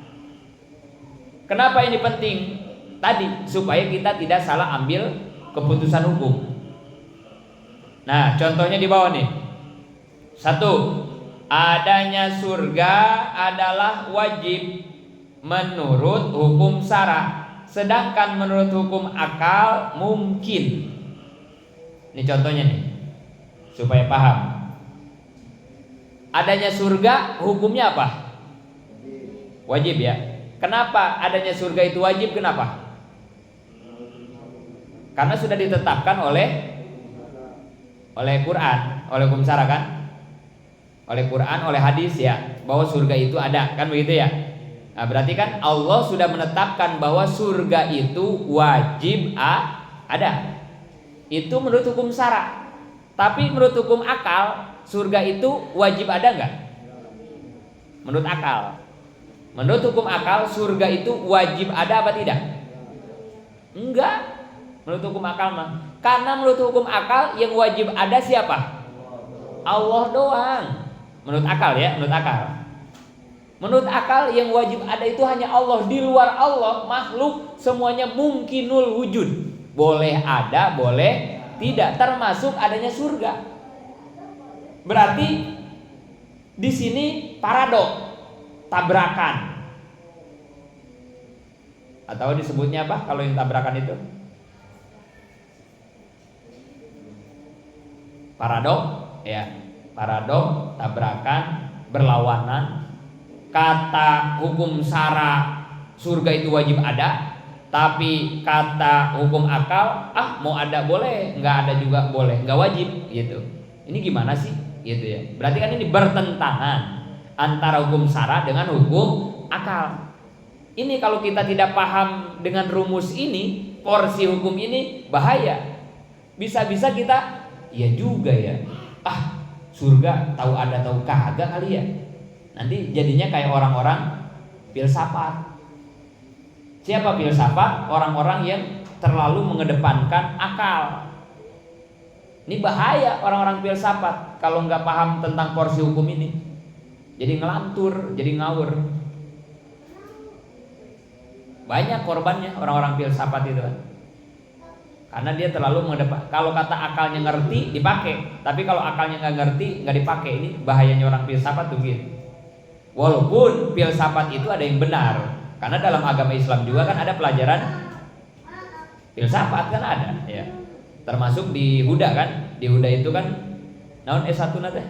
Kenapa ini penting? Tadi supaya kita tidak salah ambil keputusan hukum. Nah, contohnya di bawah nih. 1. Adanya surga adalah wajib menurut hukum syara, sedangkan menurut hukum akal mungkin. Ini contohnya nih, supaya paham. Adanya surga hukumnya apa? Wajib ya. Kenapa adanya surga itu wajib? Kenapa? Karena sudah ditetapkan oleh Quran, oleh hukum syara kan? Oleh Quran, oleh hadis ya, bahwa surga itu ada, kan begitu ya? Nah, berarti kan Allah sudah menetapkan bahwa surga itu wajib ada. Itu menurut hukum syara. Tapi menurut hukum akal, surga itu wajib ada enggak? Menurut akal. Menurut hukum akal, surga itu wajib ada apa tidak? Enggak. Menurut hukum akal mah. Karena menurut hukum akal yang wajib ada siapa? Allah doang. Menurut akal ya, menurut akal. Menurut akal yang wajib ada itu hanya Allah. Di luar Allah, makhluk semuanya mungkinul wujud. Boleh ada, boleh tidak, termasuk adanya surga. Berarti di sini paradok, tabrakan. Atau disebutnya apa kalau yang tabrakan itu? Paradok, ya. Paradok, tabrakan, berlawanan. Kata hukum syara surga itu wajib ada, tapi kata hukum akal mau ada boleh, nggak ada juga boleh, nggak wajib gitu. Ini gimana sih gitu ya? Berarti kan ini bertentangan antara hukum syara dengan hukum akal. Ini kalau kita tidak paham dengan rumus ini, porsi hukum ini bahaya. Bisa-bisa kita iya juga ya, surga tahu ada tahu kagak kali ya. Nanti jadinya kayak orang-orang filsafat. Siapa filsafat? Orang-orang yang terlalu mengedepankan akal. Ini bahaya orang-orang filsafat kalau nggak paham tentang porsi hukum ini. Jadi ngelantur, jadi ngawur. Banyak korbannya orang-orang filsafat itu kan. Karena dia terlalu mengedepan. Kalau kata akalnya ngerti dipakai, tapi kalau akalnya nggak ngerti nggak dipakai. Ini bahayanya orang filsafat tuh gitu. Walaupun filsafat itu ada yang benar, karena dalam agama Islam juga kan ada pelajaran filsafat kan ada, ya. Termasuk di Huda kan, di Huda itu kan, naon S1 nate?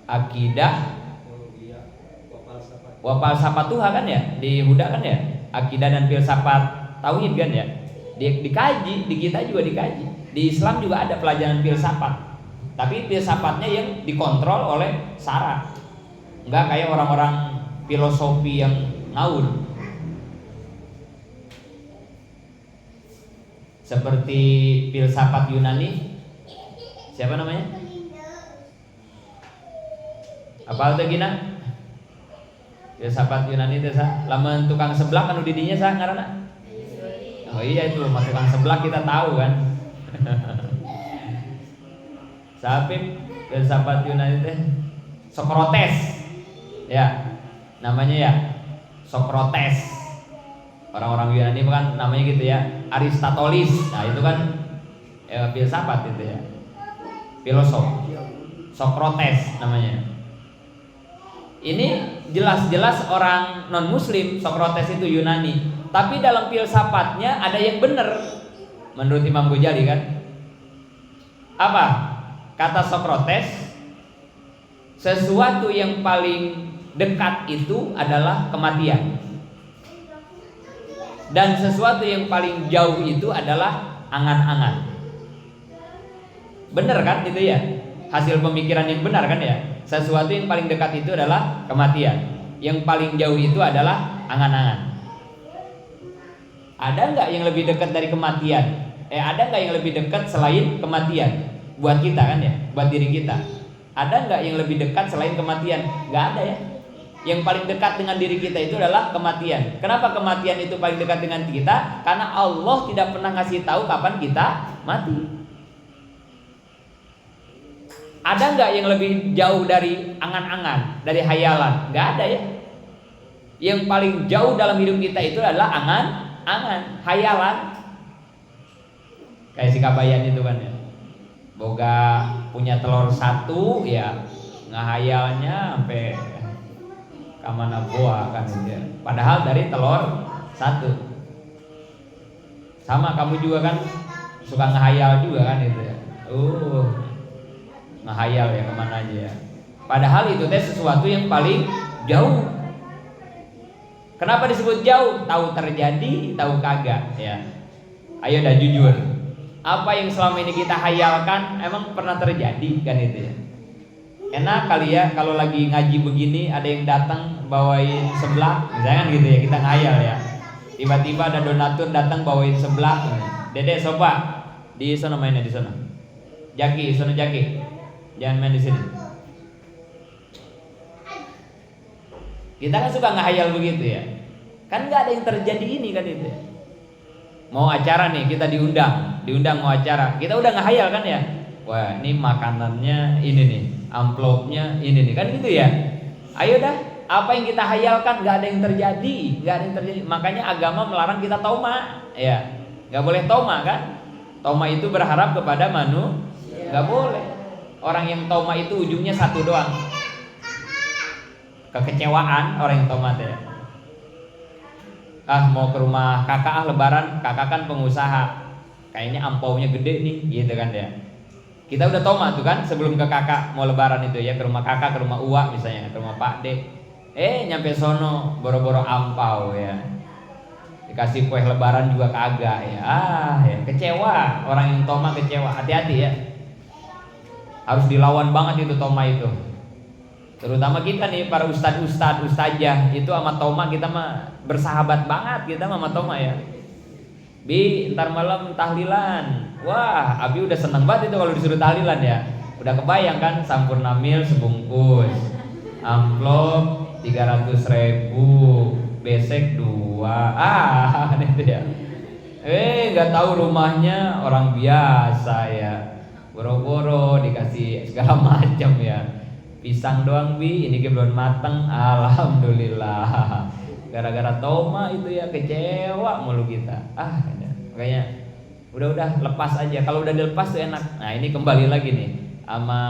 Akidah, wa falsafat Tuhan kan ya, di Huda kan ya, akidah dan filsafat tauhid kan ya, dikaji, di kita juga dikaji, di Islam juga ada pelajaran filsafat, tapi filsafatnya yang dikontrol oleh syara. Enggak kayak orang-orang filosofi yang ngawur. Seperti filsafat Yunani. Siapa namanya? Apa itu gina? Filsafat Yunani itu lamun tukang seblak anu didinya sah ngaranna? Oh iya itu, mas tukang seblak kita tahu kan. Sapip filsafat Yunani teh Sokrates. Ya, namanya ya Sokrates. Orang-orang Yunani kan namanya gitu ya, Aristoteles. Nah itu kan filsafat itu ya, filosof. Sokrates namanya. Ini jelas-jelas orang non-muslim. Sokrates itu Yunani, tapi dalam filsafatnya ada yang benar menurut Imam Ghazali kan. Apa kata Sokrates? Sesuatu yang paling dekat itu adalah kematian, dan sesuatu yang paling jauh itu adalah angan-angan. Benar kan itu ya? Hasil pemikiran yang benar kan ya? Sesuatu yang paling dekat itu adalah kematian, yang paling jauh itu adalah angan-angan. Ada nggak yang lebih dekat dari kematian? Ada nggak yang lebih dekat selain kematian? Buat kita kan ya, buat diri kita. Ada nggak yang lebih dekat selain kematian? Nggak ada ya. Yang paling dekat dengan diri kita itu adalah kematian. Kenapa kematian itu paling dekat dengan kita? Karena Allah tidak pernah ngasih tahu kapan kita mati. Ada nggak yang lebih jauh dari angan-angan, dari hayalan? Nggak ada ya. Yang paling jauh dalam hidup kita itu adalah angan-angan, hayalan. Kayak si Kabayan itu kan ya, boga punya telur satu ya, ngahayalnya sampai kamana boa kan gitu ya. Padahal dari telur satu. Sama kamu juga kan suka ngehayal juga kan itu ya. Ngehayal ya kemana aja ya. Padahal itu teh sesuatu yang paling jauh. Kenapa disebut jauh? Tahu terjadi, tahu kagak ya. Ayo dah jujur. Apa yang selama ini kita hayalkan emang pernah terjadi kan itu ya. Enak kali ya kalau lagi ngaji begini ada yang datang bawain seblak, misalkan gitu ya, kita ngayal ya. Tiba-tiba ada donatur datang bawain seblak. Dedek soba di sana, mainnya di sana. Jaki, sana Jaki. Jangan main di sini. Kita kan suka ngehayal begitu ya. Kan nggak ada yang terjadi ini kan itu. Mau acara nih kita diundang mau acara. Kita udah ngehayal kan ya. Wah, ini makanannya ini nih, amplopnya ini nih, kan gitu ya. Ayo dah, apa yang kita hayalkan nggak ada yang terjadi, nggak ada yang terjadi. Makanya agama melarang kita toma, ya, nggak boleh toma kan. Toma itu berharap kepada manusia, nggak boleh. Orang yang toma itu ujungnya satu doang, kekecewaan orang yang toma ya. Mau ke rumah kakak lebaran, kakak kan pengusaha, kayaknya ampaunya gede nih, gitu kan ya. Kita udah toma tuh kan sebelum ke kakak mau lebaran itu ya, ke rumah kakak, ke rumah uak misalnya, ke rumah pak de. Nyampe sono boro-boro ampau ya, dikasih kue lebaran juga kagak ya. Ya kecewa, orang yang toma kecewa. Hati-hati ya, harus dilawan banget itu toma itu. Terutama kita nih para ustadzah itu sama toma kita mah bersahabat banget kita sama toma ya. Bi, ntar malam tahlilan. Wah, Abi udah seneng banget itu kalau disuruh tahlilan ya. Udah kebayang kan, sampurna mil sebungkus, amplop 300.000, besek 2. Itu ya. Nggak tahu rumahnya orang biasa ya. Boro-boro dikasih segala macam ya. Pisang doang Bi, ini belum mateng. Alhamdulillah. Gara-gara toma itu ya kecewa mulu kita. Makanya udah lepas aja. Kalau udah dilepas tuh enak. Nah ini kembali lagi nih sama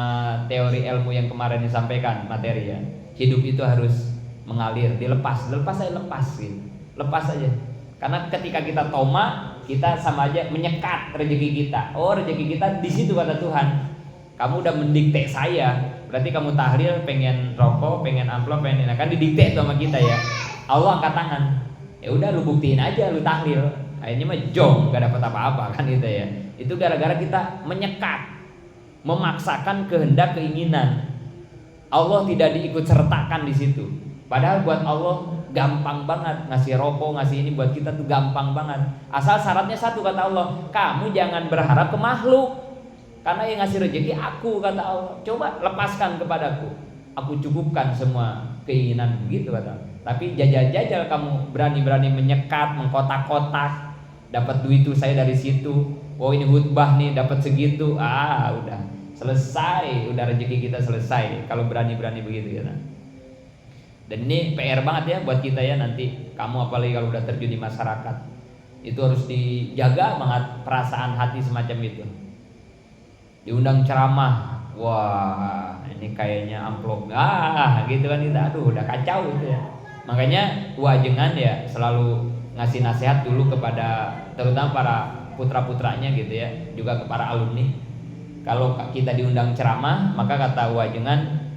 teori ilmu yang kemarin disampaikan materi ya. Hidup itu harus mengalir, dilepas aja, lepas gitu. Lepas aja. Karena ketika kita toma, kita sama aja menyekat rezeki kita. Rezeki kita di situ kata Tuhan. Kamu udah mendikte saya. Berarti kamu tahlil pengen rokok, pengen amplop, pengen kan didikte tuh sama kita ya. Allah angkat tangan. Ya udah lu buktiin aja lu tahlil. Akhirnya mah jong, gak dapat apa-apa kan gitu ya. Itu gara-gara kita menyekat, memaksakan kehendak keinginan. Allah tidak diikut sertakan di situ. Padahal buat Allah gampang banget ngasih rokok, ngasih ini buat kita tuh gampang banget. Asal syaratnya satu kata Allah, kamu jangan berharap ke makhluk. Karena yang ngasih rezeki aku kata Allah. Coba lepaskan kepadaku. Aku cukupkan semua keinginan begitu kata Allah. Tapi jajal-jajal kamu berani-berani menyekat, mengkotak-kotak, dapat duit tuh saya dari situ. Ini khutbah nih dapat segitu. Udah selesai, udah rezeki kita selesai kalau berani-berani begitu ya. Dan ini PR banget ya buat kita ya nanti. Kamu apalagi kalau udah terjun di masyarakat, itu harus dijaga banget perasaan hati semacam itu. Diundang ceramah, wah ini kayaknya amplop, gitu kan kita, aduh udah kacau itu ya. Makanya wajengan ya selalu ngasih nasihat dulu kepada terutama para putra-putranya gitu ya, juga kepada alumni. Kalau kita diundang ceramah, maka kata wajengan,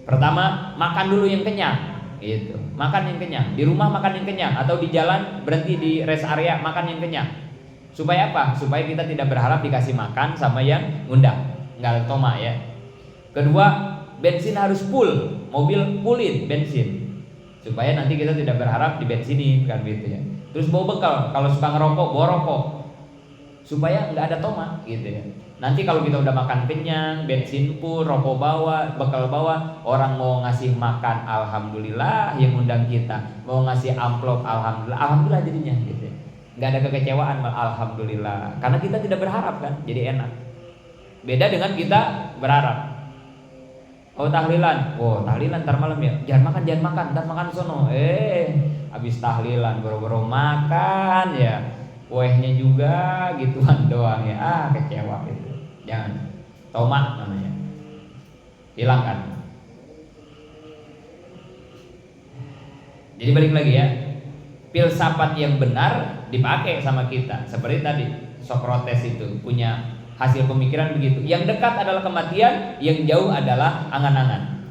pertama makan dulu yang kenyang, gitu. Makan yang kenyang. Di rumah makan yang kenyang, atau di jalan berhenti di rest area makan yang kenyang. Supaya apa? Supaya kita tidak berharap dikasih makan sama yang ngundang, nggak ada toma ya. Kedua, bensin harus full, mobil fullin bensin, supaya nanti kita tidak berharap dibensinin kan gitu ya. Terus bawa bekal, kalau suka ngerokok bawa rokok, supaya nggak ada toma gitu ya. Nanti kalau kita udah makan kenyang, bensin full, rokok bawa, bekal bawa, orang mau ngasih makan alhamdulillah yang undang kita, mau ngasih amplop alhamdulillah jadinya gitu ya. Nggak ada kekecewaan, alhamdulillah, karena kita tidak berharap kan, jadi enak. Beda dengan kita berharap. Oh tahlilan, ntar malam ya, jangan makan, ntar makan sono. Habis tahlilan boro-boro makan ya, kuehnya juga gituan doang ya, kecewa gitu. Jangan, tomat namanya, hilangkan. Jadi balik lagi ya, filsafat yang benar dipakai sama kita. Seperti tadi Socrates itu punya hasil pemikiran begitu. Yang dekat adalah kematian, yang jauh adalah angan-angan.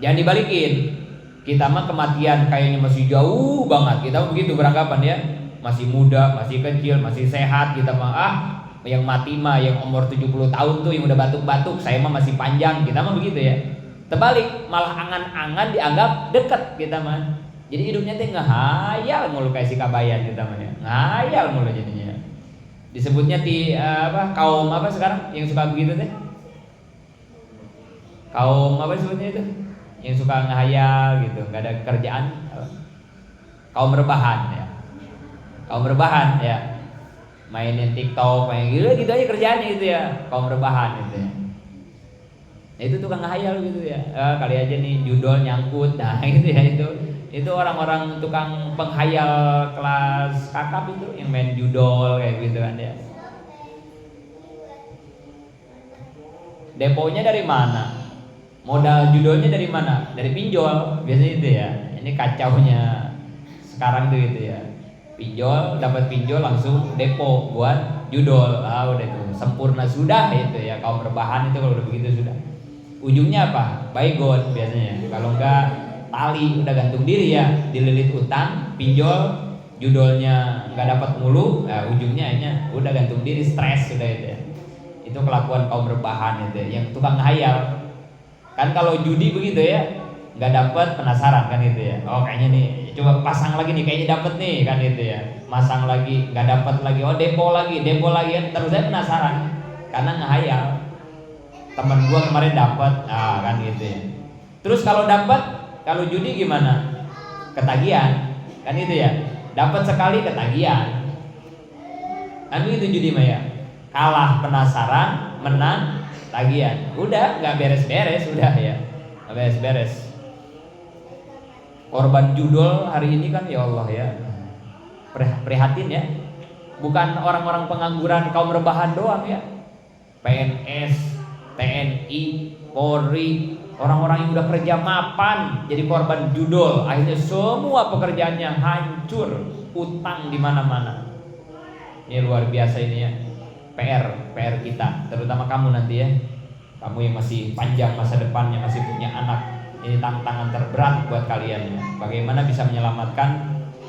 Jangan dibalikin. Kita mah kematian kayaknya masih jauh banget. Kita begitu beranggapan ya, masih muda, masih kecil, masih sehat. Kita mah yang mati mah yang umur 70 tahun tuh yang udah batuk-batuk, saya mah masih panjang. Kita mah begitu ya. Terbalik, malah angan-angan dianggap dekat kita mah. Jadi hidupnya tuh ngehayal mulu kayak si kabayan kita mah ya. Ngayal mulu jadinya. Disebutnya kaum apa sekarang yang suka begitu teh? Kaum apa disebutnya itu? Yang suka ngehayal gitu, nggak ada kerjaan. Kaum rebahan ya. Kaum rebahan ya. Mainin TikTok, main gitu aja kerjaannya gitu ya. Kaum rebahan gitu ya. Nah, itu tukang ngehayal gitu ya. Kali aja nih judul nyangkut. Nah, gitu ya itu orang-orang tukang penghayal kelas kakap itu yang main judol kayak gitu kan ya. Deponya dari mana? Modal judolnya dari mana? Dari pinjol biasanya itu ya. Ini kacaunya sekarang tuh gitu ya. Pinjol, dapat pinjol langsung depo buat judol. Udah itu sempurna sudah itu ya. Kaum rebahan itu kalau udah begitu sudah. Ujungnya apa? Baygon biasanya. Kalau enggak tali udah gantung diri ya, dililit utang, pinjol, judolnya nggak dapat mulu, ujungnya hanya udah gantung diri, stres sudah itu ya. Itu kelakuan kaum rebahan itu ya, yang tukang ngehayal. Kan kalau judi begitu ya, nggak dapat penasaran kan itu ya. Oh kayaknya nih, coba pasang lagi nih, kayaknya dapat nih kan itu ya. Masang lagi, nggak dapat lagi, depo lagi kan. Terus saya penasaran karena ngehayal. Teman gua kemarin dapat, kan gitu ya. Terus kalau dapat, kalau judi gimana? Ketagihan, kan itu ya. Dapat sekali ketagihan. Kan itu judi mah ya. Kalah penasaran, menang tagihan. Udah nggak beres-beres, udah ya. Nggak beres-beres. Korban judol hari ini kan ya Allah ya. Prihatin ya. Bukan orang-orang pengangguran kaum rebahan doang ya. PNS, TNI, Polri, orang-orang yang udah kerja mapan jadi korban judol, akhirnya semua pekerjaannya hancur, utang di mana-mana. Ini luar biasa ini ya. PR kita, terutama kamu nanti ya. Kamu yang masih panjang masa depannya, masih punya anak. Ini tantangan terberat buat kalian ya. Bagaimana bisa menyelamatkan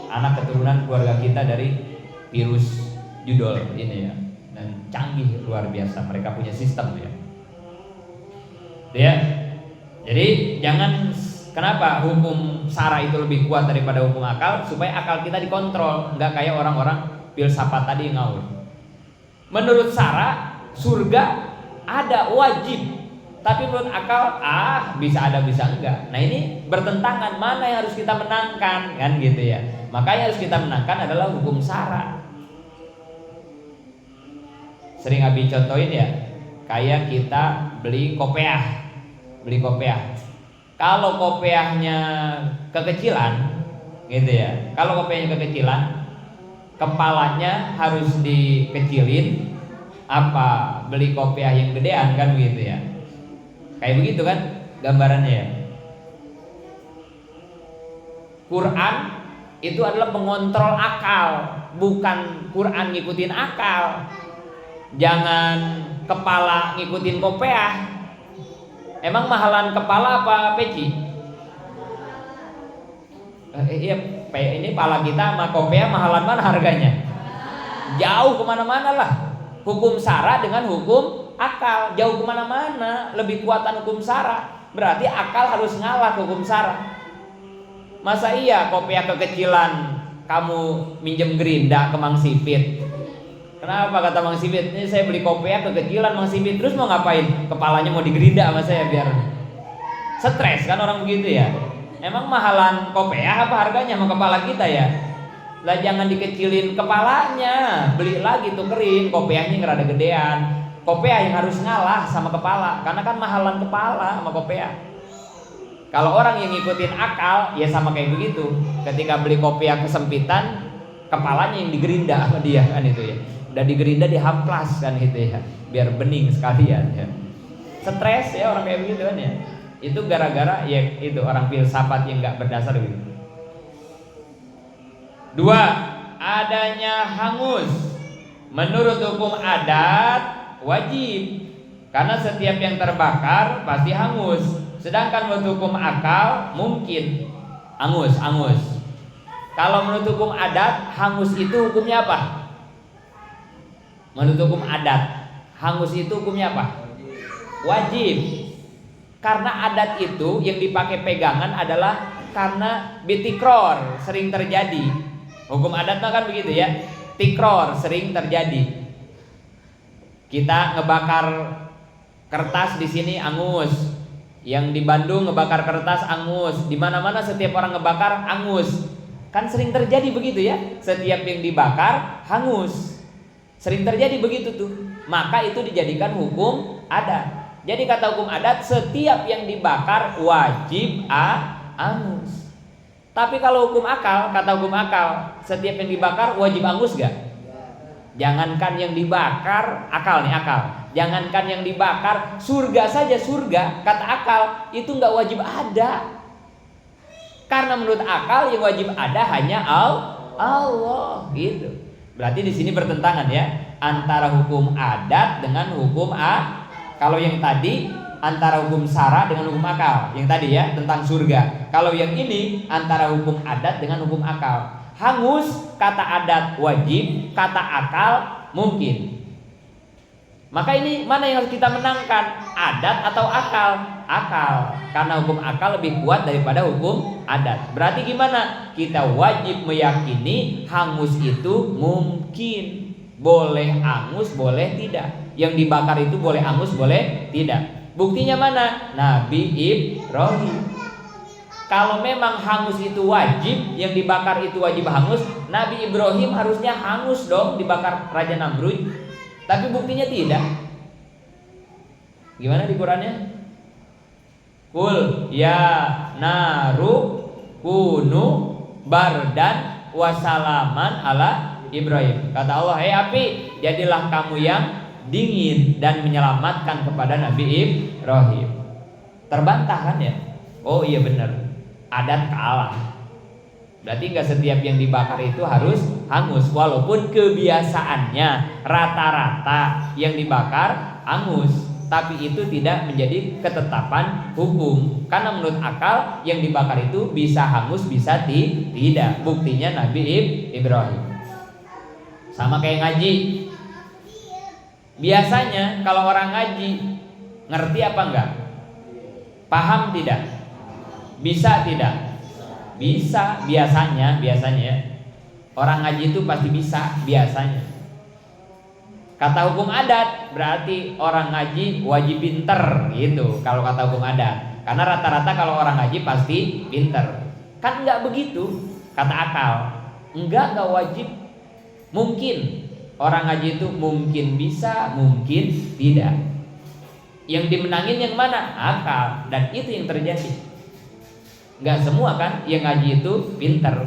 anak keturunan keluarga kita dari virus judol ini ya. Dan canggih luar biasa, mereka punya sistem ya. Ya. Jadi jangan, kenapa hukum syara itu lebih kuat daripada hukum akal? Supaya akal kita dikontrol, nggak kayak orang-orang filsafat tadi yang ngawur. Menurut syara surga ada wajib, tapi menurut akal bisa ada bisa enggak. Nah ini bertentangan, mana yang harus kita menangkan kan gitu ya. Makanya harus kita menangkan adalah hukum syara. Sering Abi contohin ya, kayak kita beli kopiah. Kalau kopiahnya kekecilan, gitu ya. Kalau kopiahnya kekecilan, kepalanya harus dikecilin. Apa beli kopiah yang gedean kan begitu ya? Kayak begitu kan gambarannya ya. Quran itu adalah mengontrol akal, bukan Quran ngikutin akal. Jangan kepala ngikutin kopiah. Emang mahalan kepala apa peci? Iya, ini pala kita sama kopiah mahalan mana harganya? Jauh kemana-mana lah. Hukum syara dengan hukum akal jauh kemana-mana. Lebih kuatan hukum syara. Berarti akal harus ngalah hukum syara. Masa iya kopiah kekecilan kamu minjem gerinda ke Mang Sipit? Kenapa kata Mang Sipit? Ini saya beli kopiah kekecilan Mang Sipit. Terus mau ngapain? Kepalanya mau digerinda sama saya biar stres kan orang begitu ya. Emang mahalan kopiah apa harganya sama kepala kita ya? Lah jangan dikecilin kepalanya. Beli lagi tuh kering. Kopiahnya ngerada gedean. Kopiah yang harus ngalah sama kepala. Karena kan mahalan kepala sama kopiah. Kalau orang yang ngikutin akal, ya sama kayak begitu. Ketika beli kopiah kesempitan, kepalanya yang digerinda sama dia kan itu ya. Udah digerinda dihamplas kan itu ya, biar bening sekalian ya. Stres ya orang kayak begitu kan ya. Itu gara-gara ya itu orang filsafat yang nggak berdasar gitu. 2. Adanya hangus. Menurut hukum adat wajib. Karena setiap yang terbakar pasti hangus. Sedangkan menurut hukum akal mungkin angus. Kalau menurut hukum adat hangus itu hukumnya apa? Menurut hukum adat hangus itu hukumnya apa? Wajib. Karena adat itu yang dipakai pegangan adalah karena bitikror sering terjadi. Hukum adat mah kan begitu ya. Tikror sering terjadi. Kita ngebakar kertas di sini angus. Yang di Bandung ngebakar kertas angus, di mana-mana setiap orang ngebakar angus. Kan sering terjadi begitu ya. Setiap yang dibakar hangus. Sering terjadi begitu tuh. Maka itu dijadikan hukum adat. Jadi kata hukum adat setiap yang dibakar wajib angus. Tapi kalau hukum akal, kata hukum akal, setiap yang dibakar wajib angus gak? Jangankan yang dibakar, akal nih akal. Jangankan yang dibakar, surga saja surga, kata akal itu nggak wajib ada. Karena menurut akal yang wajib ada hanya Allah, gitu. Berarti di sini bertentangan ya antara hukum adat dengan hukum Kalau yang tadi antara hukum syara dengan hukum akal, yang tadi ya tentang surga. Kalau yang ini antara hukum adat dengan hukum akal. Hangus kata adat wajib, kata akal mungkin. Maka ini mana yang harus kita menangkan? Adat atau akal? Akal. Karena hukum akal lebih kuat daripada hukum adat. Berarti gimana? Kita wajib meyakini hangus itu mungkin. Boleh angus, boleh tidak. Yang dibakar itu boleh angus, boleh tidak. Buktinya mana? Nabi Ibrahim. Kalau memang hangus itu wajib, yang dibakar itu wajib hangus, Nabi Ibrahim harusnya hangus dong dibakar Raja Namrud. Tapi buktinya tidak. Gimana di Qurannya? Kul ya naru kunu bardan wasalaman ala Ibrahim. Kata Allah, hei api, jadilah kamu yang dingin dan menyelamatkan kepada Nabi Ibrahim. Terbantah kan ya? Oh iya benar. Adat kalah. Berarti nggak setiap yang dibakar itu harus hangus, walaupun kebiasaannya rata-rata yang dibakar hangus, tapi itu tidak menjadi ketetapan hukum. Karena menurut akal yang dibakar itu bisa hangus, bisa tidak. Buktinya Nabi Ibrahim. Sama kayak ngaji. Biasanya kalau orang ngaji ngerti apa enggak? Paham tidak? Bisa tidak? Bisa biasanya ya. Orang ngaji itu pasti bisa biasanya. Kata hukum adat berarti orang ngaji wajib pinter gitu kalau kata hukum adat. Karena rata-rata kalau orang ngaji pasti pinter. Kan enggak begitu kata akal. Enggak wajib. Mungkin orang ngaji itu mungkin bisa, mungkin tidak. Yang dimenangin yang mana? Akal. Dan itu yang terjadi. Nggak semua kan yang ngaji itu pinter.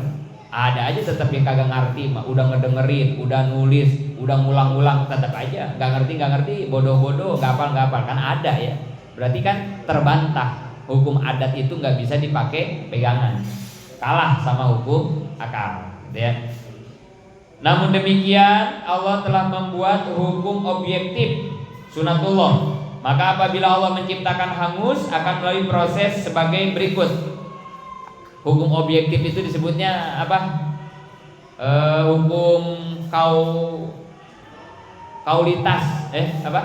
Ada aja tetap yang kagak ngerti mah, udah ngedengerin, udah nulis, udah ngulang-ngulang, tetap aja nggak ngerti, bodoh-bodoh, nggak hafal kan ada ya. Berarti kan terbantah, hukum adat itu nggak bisa dipakai pegangan, kalah sama hukum akal, gitu ya. Namun demikian Allah telah membuat hukum objektif sunatullah. Maka apabila Allah menciptakan hangus akan melalui proses sebagai berikut. Hukum objektif itu disebutnya apa? Hukum kaulitas. Apa?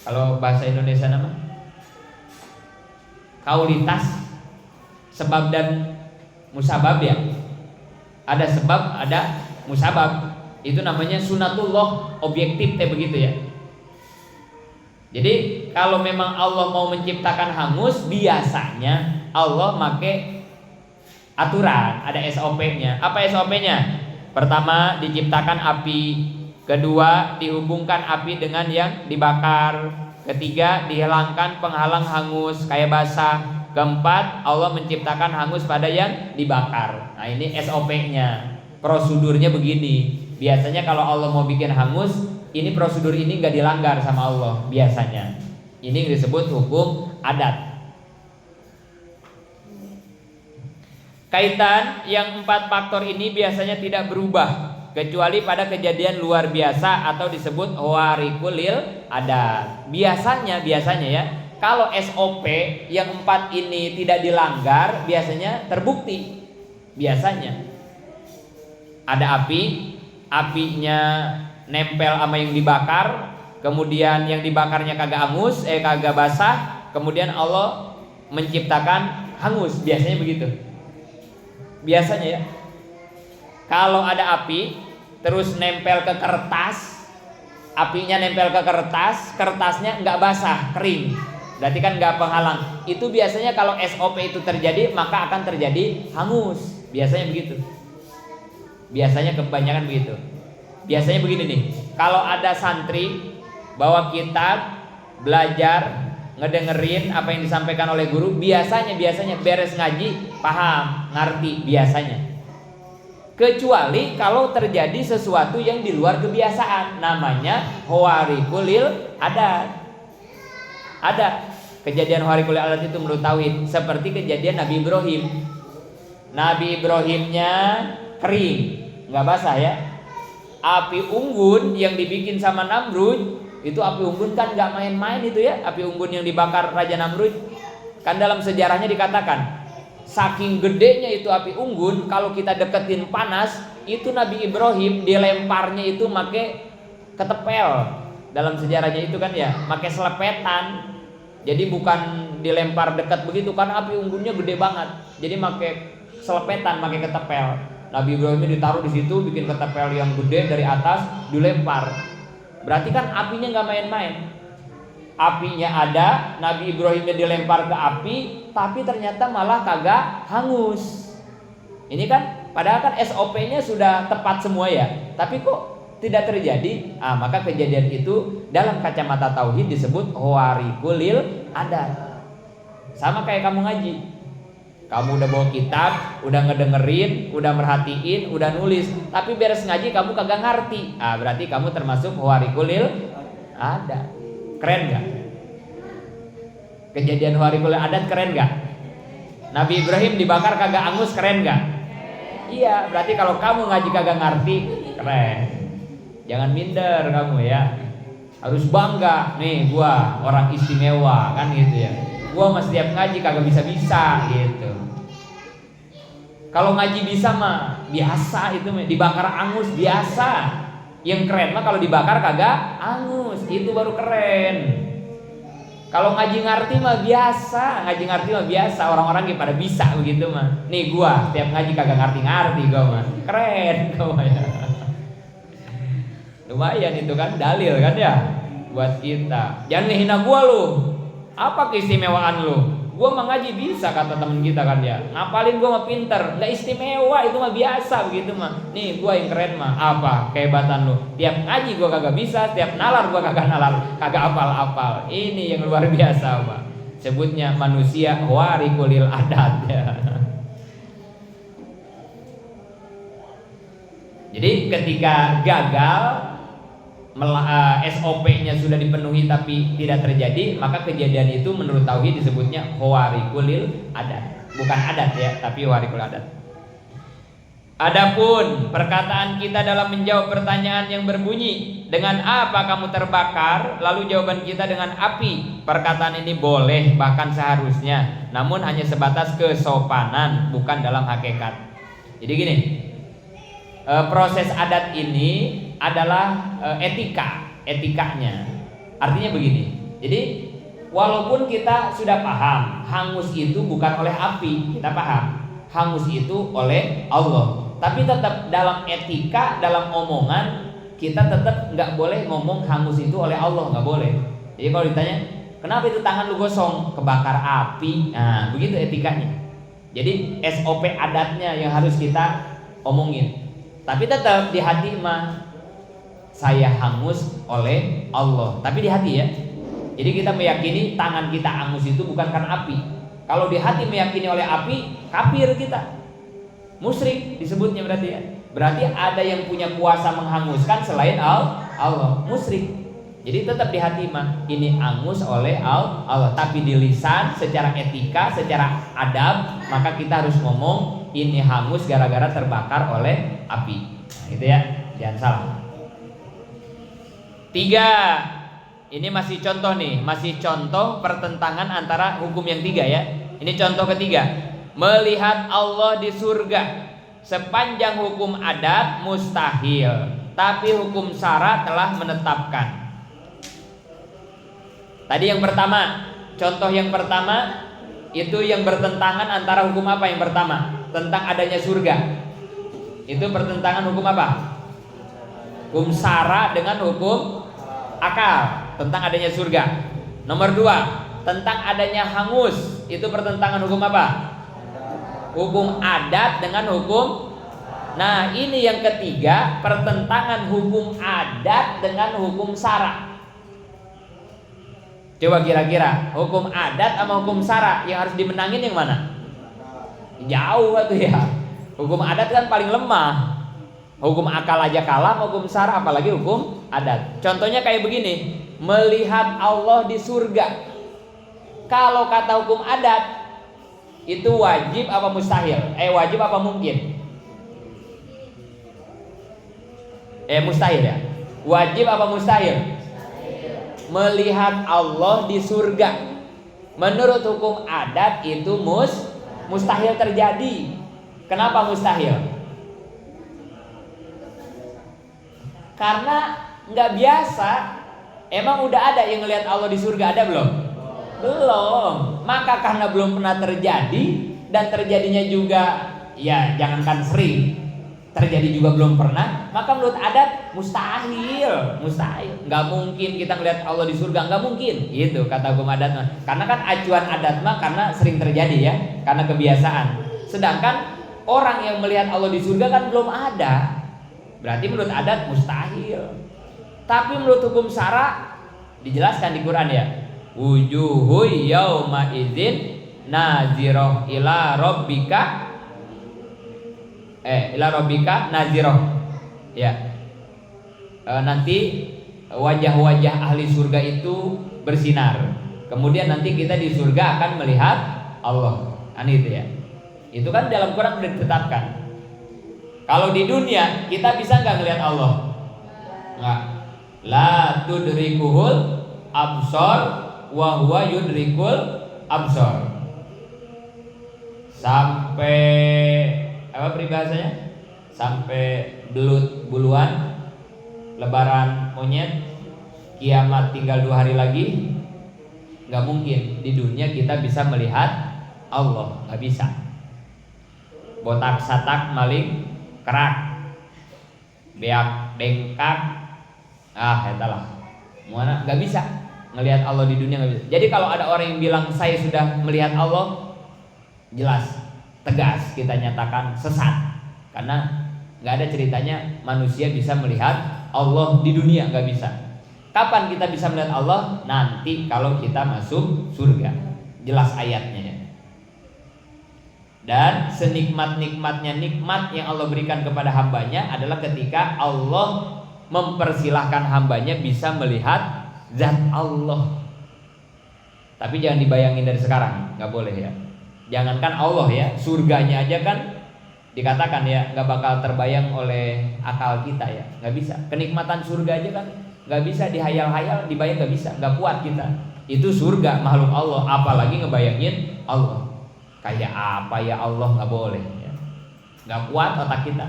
Kalau bahasa Indonesia nama? Kaulitas. Sebab dan musabab ya. Ada sebab, ada musabab. Itu namanya sunatullah objektif begitu ya. Jadi kalau memang Allah mau menciptakan hangus, biasanya Allah make aturan, ada SOP-nya. Apa SOP-nya? Pertama, diciptakan api. Kedua, dihubungkan api dengan yang dibakar. Ketiga, dihilangkan penghalang hangus kayak basah. Keempat, Allah menciptakan hangus pada yang dibakar. Nah, ini SOP-nya. Prosedurnya begini. Biasanya kalau Allah mau bikin hangus, ini prosedur ini nggak dilanggar sama Allah biasanya. Ini disebut hukum adat. Kaitan yang 4 faktor ini biasanya tidak berubah kecuali pada kejadian luar biasa atau disebut hawarikul adat. Biasanya ya, kalau SOP yang 4 ini tidak dilanggar, biasanya terbukti. Biasanya ada apinya nempel sama yang dibakar, kemudian yang dibakarnya kagak hangus, kagak basah, kemudian Allah menciptakan hangus, biasanya begitu. Biasanya ya. Kalau ada api terus nempel ke kertas, apinya nempel ke kertas, kertasnya nggak basah, kering, berarti kan nggak penghalang. Itu biasanya kalau SOP itu terjadi, maka akan terjadi hangus. Biasanya begitu. Biasanya kebanyakan begitu. Biasanya begini nih, kalau ada santri bawa kitab, belajar, ngedengerin apa yang disampaikan oleh guru, biasanya beres ngaji, paham, ngerti biasanya. Kecuali kalau terjadi sesuatu yang di luar kebiasaan, namanya hawarikul adat. Ada kejadian hawarikul adat itu menurut tauhid, seperti kejadian Nabi Ibrahim. Nabi Ibrahimnya kering, nggak basah ya. Api unggun yang dibikin sama Namrud, itu api unggun kan nggak main-main itu ya. Api unggun yang dibakar Raja Namrud, kan dalam sejarahnya dikatakan saking gedenya itu api unggun, kalau kita deketin panas, itu Nabi Ibrahim dilemparnya itu make ketepel. Dalam sejarahnya itu kan ya, make selepetan. Jadi bukan dilempar dekat begitu, karena api unggunnya gede banget. Jadi make selepetan, make ketepel. Nabi Ibrahimnya ditaruh di situ, bikin ketepel yang gede dari atas, dilempar. Berarti kan apinya nggak main-main. Apinya ada, Nabi Ibrahimnya dilempar ke api, tapi ternyata malah kagak hangus. Ini kan, padahal kan SOP-nya sudah tepat semua ya, tapi kok tidak terjadi? Maka kejadian itu dalam kacamata tauhid disebut hawarikul adat. Sama kayak kamu ngaji. Kamu udah bawa kitab, udah ngedengerin, udah merhatiin, udah nulis, tapi beres ngaji kamu kagak ngerti. Berarti kamu termasuk hawarikul adat. Keren gak? Kejadian hawarikul adat keren gak? Nabi Ibrahim dibakar kagak angus, keren gak? Iya, berarti kalau kamu ngaji kagak ngerti, keren. Jangan minder kamu ya. Harus bangga, nih gua orang istimewa kan gitu ya. Gua mah setiap ngaji kagak bisa-bisa gitu. Kalau ngaji bisa mah biasa, itu dibakar angus biasa. Yang keren mah kalau dibakar kagak angus, itu baru keren. Kalau ngaji ngerti mah biasa, orang-orang pada bisa begitu mah. Nih gua setiap ngaji kagak ngerti gua mah. Keren gua ya. Lumayan itu kan dalil kan ya buat kita. Jangan ngehina gua lu. Apa keistimewaan lu? Gua mah ngaji bisa, kata temen kita kan ya. Ngapalin gua mah pinter, nggak istimewa, itu mah biasa begitu mah. Nih gua yang keren mah apa kehebatan lu? Tiap ngaji gua kagak bisa, tiap nalar gua kagak nalar, kagak apal-apal. Ini yang luar biasa mah. sebutnya manusia warikulil adat ya. Jadi ketika gagal SOP-nya sudah dipenuhi tapi tidak terjadi, maka kejadian itu menurut tauhid disebutnya warikulil adat. Bukan adat ya, tapi warikul adat. Adapun perkataan kita dalam menjawab pertanyaan yang berbunyi, dengan apa kamu terbakar? Lalu jawaban kita dengan api. Perkataan ini boleh, bahkan seharusnya, namun hanya sebatas kesopanan, bukan dalam hakikat. Jadi gini, proses adat ini adalah etikanya. Artinya begini. Jadi walaupun kita sudah paham hangus itu bukan oleh api, kita paham hangus itu oleh Allah, tapi tetap dalam etika, dalam omongan kita tetap nggak boleh ngomong hangus itu oleh Allah, nggak boleh. Jadi kalau ditanya kenapa itu tangan lu gosong, kebakar api, nah begitu etikanya. Jadi SOP adatnya yang harus kita omongin. Tapi tetap di hati mah saya hangus oleh Allah. Tapi di hati ya. Jadi kita meyakini tangan kita hangus itu bukan karena api. Kalau di hati meyakini oleh api, kafir kita. Musyrik disebutnya berarti ya. Berarti ada yang punya kuasa menghanguskan selain Allah. Musyrik. Jadi tetap di hati mah ini hangus oleh Allah. Tapi di lisan secara etika, secara adab, maka kita harus ngomong ini hangus gara-gara terbakar oleh api. Nah, gitu ya, jangan salah. 3. Ini masih contoh nih, masih contoh pertentangan antara hukum yang 3 ya. Ini contoh ketiga. Melihat Allah di surga. Sepanjang hukum adat mustahil, tapi hukum syara telah menetapkan. Tadi yang pertama, contoh yang pertama itu yang bertentangan antara hukum apa yang pertama? Tentang adanya surga. Itu pertentangan hukum apa? Hukum syara dengan hukum akal tentang adanya surga. Nomor 2, tentang adanya hangus. Itu pertentangan hukum apa? Hukum adat dengan hukum. Nah, ini yang ketiga, pertentangan hukum adat dengan hukum syara. Coba kira-kira hukum adat sama hukum syara yang harus dimenangin yang mana? Jauh tuh ya. Hukum adat kan paling lemah. Hukum akal aja kalah, hukum syara apalagi hukum adat. Contohnya kayak begini, melihat Allah di surga. Kalau kata hukum adat itu wajib apa mustahil? Wajib apa mungkin? Mustahil ya. Wajib apa mustahil? Melihat Allah di surga. Menurut hukum adat itu mustahil terjadi. Kenapa mustahil? Karena nggak biasa. Emang udah ada yang ngelihat Allah di surga, ada belum? Belum. Maka karena belum pernah terjadi dan terjadinya juga ya jangankan sering, terjadi juga belum pernah, maka menurut adat mustahil. Nggak mungkin kita ngelihat Allah di surga, nggak mungkin. Gitu kata hukum adat mah. Karena kan acuan adat mah karena sering terjadi ya, karena kebiasaan. Sedangkan orang yang melihat Allah di surga kan belum ada. Berarti menurut adat mustahil. Tapi menurut hukum syara dijelaskan di Quran ya. Wujuhu yauma idzin nazirah ila rabbika nazirah. Ya. Nanti wajah-wajah ahli surga itu bersinar. Kemudian nanti kita di surga akan melihat Allah. Itu ya. Itu kan dalam Quran sudah ditetapkan. Kalau di dunia kita bisa nggak ngelihat Allah? Nggak. La tudrikuhul absor wa huwa yudrikul absor. Sampai apa peribahasanya? Sampai belut buluan, lebaran monyet, kiamat tinggal 2 hari lagi. Nggak mungkin di dunia kita bisa melihat Allah, nggak bisa. Botak satak maling kerak, beak dengkak, etalah, mana nggak bisa ngelihat Allah di dunia, nggak bisa. Jadi kalau ada orang yang bilang saya sudah melihat Allah, jelas, tegas kita nyatakan sesat, karena nggak ada ceritanya manusia bisa melihat Allah di dunia, nggak bisa. Kapan kita bisa melihat Allah? Nanti kalau kita masuk surga. jelas ayatnya ya. Dan senikmat-nikmatnya nikmat yang Allah berikan kepada hambanya adalah ketika Allah mempersilahkan hambanya bisa melihat zat Allah. Tapi jangan dibayangin dari sekarang, nggak boleh ya. Jangankan Allah ya, surganya aja kan dikatakan ya nggak bakal terbayang oleh akal kita ya, nggak bisa. Kenikmatan surga aja kan nggak bisa dihayal-hayal, dibayang nggak bisa, nggak kuat kita. Itu surga makhluk Allah, apalagi ngebayangin Allah. Kayak apa ya Allah, nggak boleh ya. Nggak kuat otak kita.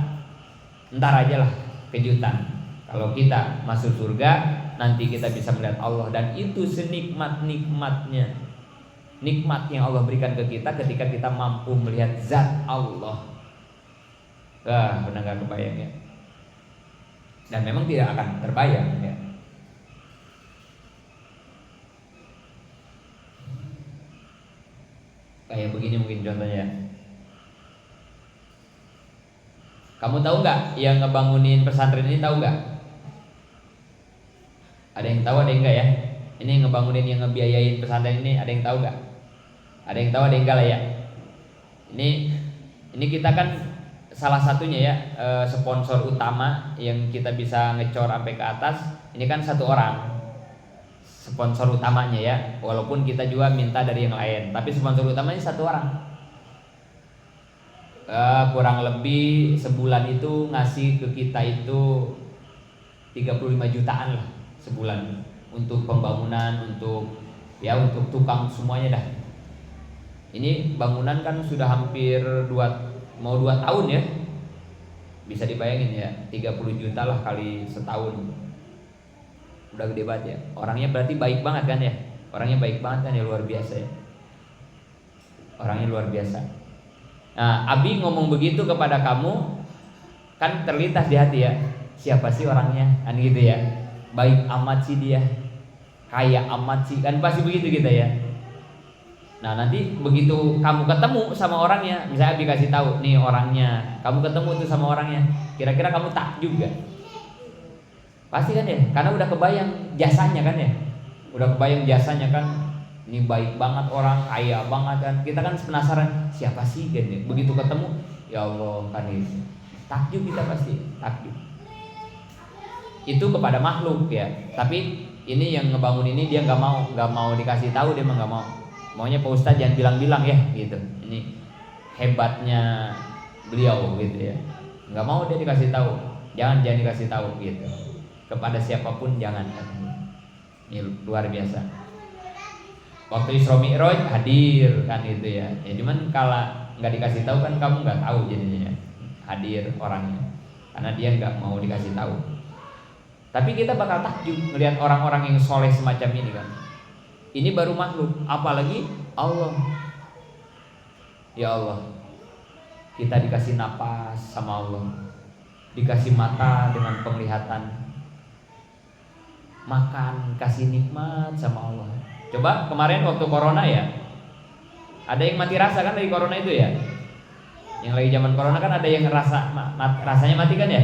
Ntar aja lah kejutan. Kalau kita masuk surga, nanti kita bisa melihat Allah. Dan itu senikmat-nikmatnya nikmat yang Allah berikan ke kita ketika kita mampu melihat zat Allah. Benar gak kebayang ya. Dan memang tidak akan terbayang ya. Kayak begini mungkin contohnya. Kamu tahu nggak yang ngebangunin pesantren ini, tahu nggak? Ada yang tahu, ada yang enggak ya? Ini yang ngebangunin, yang ngebiayain pesantren ini, ada yang tahu nggak? Ada yang tahu, ada yang enggak lah ya. Ini kita kan salah satunya ya, sponsor utama yang kita bisa ngecor sampai ke atas. Ini kan satu orang sponsor utamanya ya, walaupun kita juga minta dari yang lain, tapi sponsor utamanya satu orang. Kurang lebih sebulan itu ngasih ke kita itu 35 jutaan lah sebulan untuk pembangunan, untuk tukang semuanya dah. Ini bangunan kan sudah hampir 2 tahun ya. Bisa dibayangin ya, 30 juta lah kali setahun. Udah gede banget ya. Orangnya berarti baik banget kan ya. Orangnya baik banget kan ya, luar biasa ya. Orangnya luar biasa. Nah, Abi ngomong begitu kepada kamu kan terlintas di hati ya. Siapa sih orangnya? Kan gitu ya. Baik amat sih dia. Kaya amat sih. Kan pasti begitu kita ya. Nah, nanti begitu kamu ketemu sama orangnya, misalnya Abi kasih tahu nih orangnya, kamu ketemu tuh sama orangnya. Kira-kira kamu takjub gak? Pasti kan ya, karena udah kebayang jasanya kan ya. Udah kebayang jasanya kan. Ini baik banget orang, kaya banget kan. Kita kan penasaran, siapa sih kan ya. Begitu ketemu, ya Allah kan itu. Takjub kita pasti, takjub. Itu kepada makhluk ya. Tapi ini yang ngebangun ini dia nggak mau dikasih tahu, dia mah nggak mau. Maunya Pak Ustadz jangan bilang-bilang ya gitu. Ini hebatnya beliau gitu ya. Nggak mau dia dikasih tahu. Jangan dikasih tahu gitu. Kepada siapapun jangan. Ini luar biasa. Waktu Isra Mi'raj hadir kan gitu ya. Ya cuman kalau nggak dikasih tahu kan kamu nggak tahu jadinya. Hadir orangnya. Karena dia nggak mau dikasih tahu. Tapi kita bakal takjub melihat orang-orang yang soleh semacam ini kan. Ini baru makhluk, apalagi Allah. Ya Allah. Kita dikasih napas sama Allah. Dikasih mata dengan penglihatan. Makan, kasih nikmat sama Allah. Coba kemarin waktu corona ya, ada yang mati rasa kan dari corona itu ya. Yang lagi zaman corona kan ada yang rasanya mati kan ya.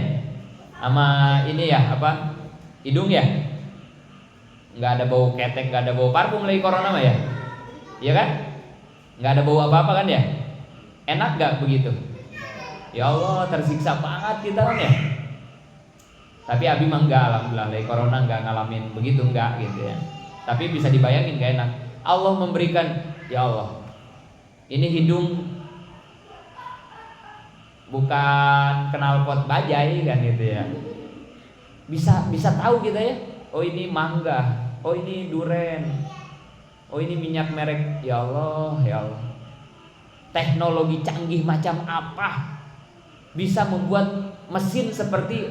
Sama ini ya apa, hidung ya, nggak ada bau ketek, nggak ada bau parfum lagi corona mah ya. Iya kan? Nggak ada bau apa-apa kan ya. Enak gak begitu? Ya Allah, tersiksa banget kita kan ya. Tapi Abi mah enggak, alhamdulillah dari corona enggak ngalamin begitu, enggak gitu ya. Tapi bisa dibayangin gak enak. Allah memberikan, ya Allah, ini hidung bukan knalpot bajai kan gitu ya. Bisa tahu kita ya. Oh ini mangga, oh ini duren, oh ini minyak merek. Ya Allah, ya Allah. Teknologi canggih macam apa bisa membuat mesin seperti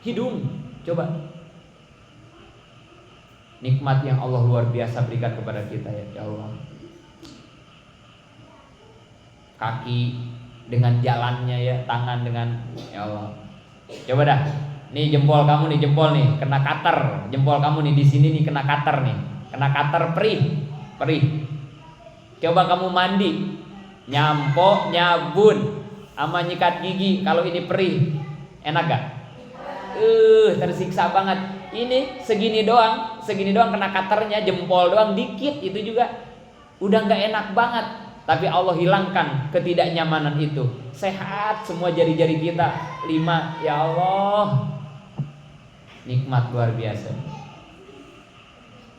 hidung? Coba. Nikmat yang Allah luar biasa berikan kepada kita ya Allah. Kaki dengan jalannya ya, tangan dengan, ya Allah. Coba dah. Nih jempol kamu nih, jempol nih kena cutter. Jempol kamu nih di sini nih kena cutter nih. Kena cutter perih. Coba kamu mandi, nyampo, nyabun, sama nyikat gigi, kalau ini perih, enak gak? Tersiksa banget. Ini segini doang kena cutternya, jempol doang dikit itu juga udah nggak enak banget, tapi Allah hilangkan ketidaknyamanan itu. Sehat semua jari-jari kita 5, ya Allah, nikmat luar biasa.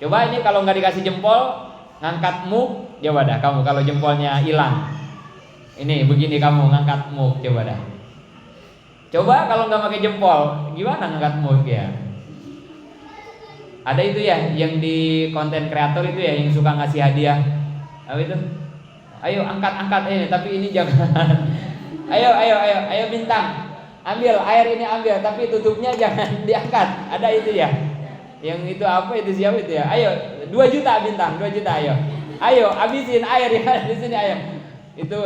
Coba ini kalau nggak dikasih jempol, ngangkat muk, coba dah kamu kalau jempolnya hilang. Ini begini kamu ngangkat muk, coba dah. Coba kalau nggak pakai jempol, gimana ngangkat muk ya? Ada itu ya, yang di konten kreator itu ya, yang suka ngasih hadiah. Apa itu? Ayo angkat ini, tapi ini jangan. ayo bintang, ambil air ini ambil, tapi tutupnya jangan diangkat. Ada itu ya, yang itu apa itu siapa itu ya? Ayo 2 juta bintang, 2 juta ayo habisin air ya di sini ayo. Itu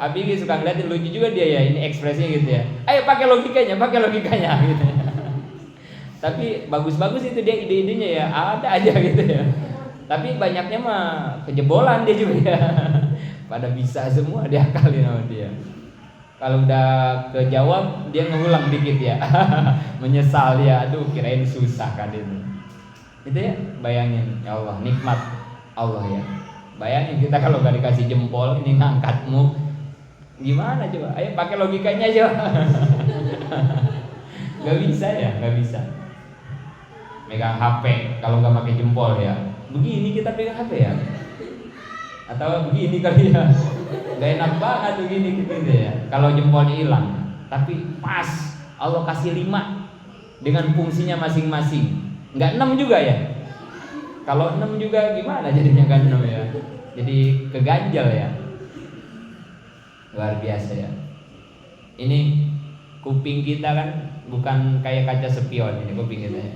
Abi suka ngeliatin, lucu juga dia ya, ini ekspresinya gitu ya. Ayo pakai logikanya gitu. Tapi bagus-bagus itu dia ide-idenya ya, ada aja gitu ya. Tapi banyaknya mah kejebolan dia juga ya. Pada bisa semua diakalin sama dia. Kalau udah kejawab dia ngulang dikit ya. Menyesal ya, aduh kirain susah kan itu. Itu ya, bayangin ya Allah, nikmat Allah ya. Bayangin kita kalau gak dikasih jempol, ini ngangkatmu gimana coba? Ayo pakai logikanya aja. Gak bisa ya, gak bisa. Megang HP kalau nggak pakai jempol ya, begini kita pegang HP ya, atau begini kali ya, nggak enak banget begini gitu ya. Kalau jempolnya hilang, tapi pas Allah kasih 5 dengan fungsinya masing-masing, nggak 6 juga ya. Kalau 6 juga gimana jadinya kan 6 ya, jadi keganjal ya, luar biasa ya. Ini kuping kita kan bukan kayak kaca spion ini kuping kita ya.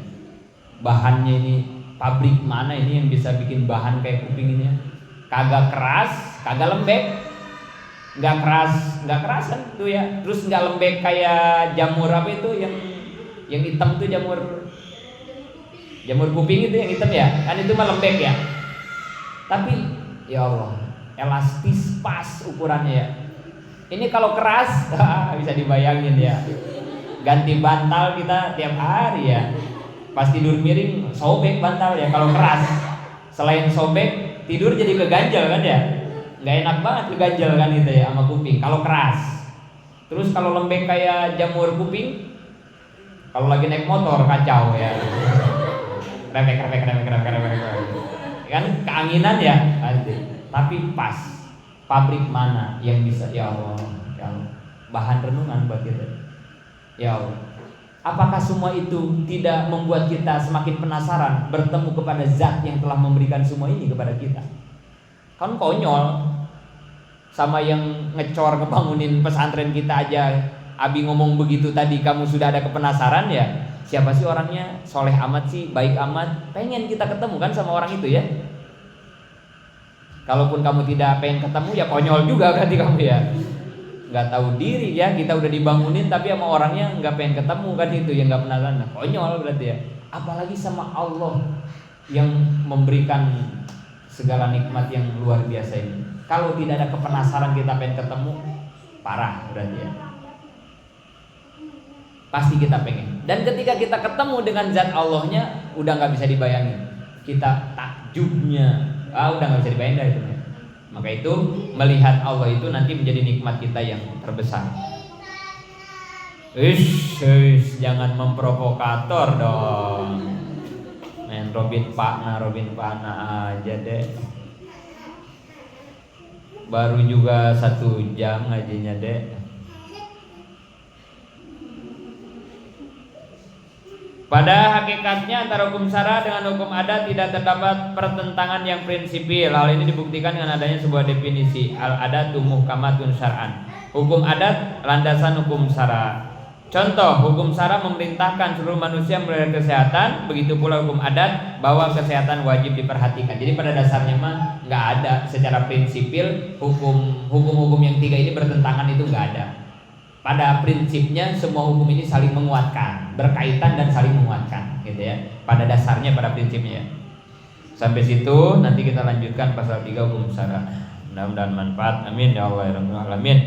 Bahannya ini pabrik mana ini yang bisa bikin bahan kayak kuping ini ya? Kagak keras, kagak lembek, nggak keras kan tuh ya. Terus nggak lembek kayak jamur apa itu yang hitam tuh, jamur kuping itu yang hitam ya, kan itu mah lembek ya. Tapi ya Allah, elastis pas ukurannya ya. Ini kalau keras bisa dibayangin ya, ganti bantal kita tiap hari ya. Pas tidur miring sobek bantal ya. Kalau keras, selain sobek tidur jadi keganjal kan ya, nggak enak banget keganjal kan itu ya sama kuping kalau keras. Terus kalau lembek kayak jamur kuping, kalau lagi naik motor kacau ya, repek kan keanginan ya pasti. Tapi pas, pabrik mana yang bisa ya Allah, bahan renungan buat kita ya Allah. Apakah semua itu tidak membuat kita semakin penasaran bertemu kepada zat yang telah memberikan semua ini kepada kita? Kan konyol, sama yang ngecor ngebangunin pesantren kita aja. Abi ngomong begitu tadi, kamu sudah ada kepenasaran ya? Siapa sih orangnya? Soleh amat sih, baik amat. Pengen kita ketemu kan sama orang itu ya? Kalaupun kamu tidak pengen ketemu ya konyol juga berarti kamu ya. Nggak tahu diri ya, kita udah dibangunin tapi sama orangnya nggak pengen ketemu kan, itu yang nggak penasaran. Nah, konyol berarti ya. Apalagi sama Allah yang memberikan segala nikmat yang luar biasa ini. Kalau tidak ada kepenasaran kita pengen ketemu, parah berarti ya. Pasti kita pengen. Dan ketika kita ketemu dengan zat Allahnya, udah nggak bisa dibayangin. Kita takjubnya, udah nggak bisa dibayangin dah itu. Maka itu melihat Allah itu nanti menjadi nikmat kita yang terbesar. Jangan memprovokator dong. Main Robin Pakna aja deh. Baru juga 1 jam ngajinya deh. Pada hakikatnya antara hukum syara dengan hukum adat tidak terdapat pertentangan yang prinsipil. Hal ini dibuktikan dengan adanya sebuah definisi, al-adatu muhkamatun syar'an. Hukum adat landasan hukum syara. Contoh, hukum syara memerintahkan seluruh manusia melihara kesehatan, begitu pula hukum adat bahwa kesehatan wajib diperhatikan. Jadi pada dasarnya mah nggak ada secara prinsipil hukum-hukum yang 3 ini bertentangan, itu nggak ada. Pada prinsipnya semua hukum ini saling menguatkan, berkaitan dan saling menguatkan, gitu ya. Pada dasarnya, pada prinsipnya. Sampai situ, nanti kita lanjutkan pasal 3 hukum syara. Mudah-mudahan manfaat. Amin ya Allah ya Rabbal alamin.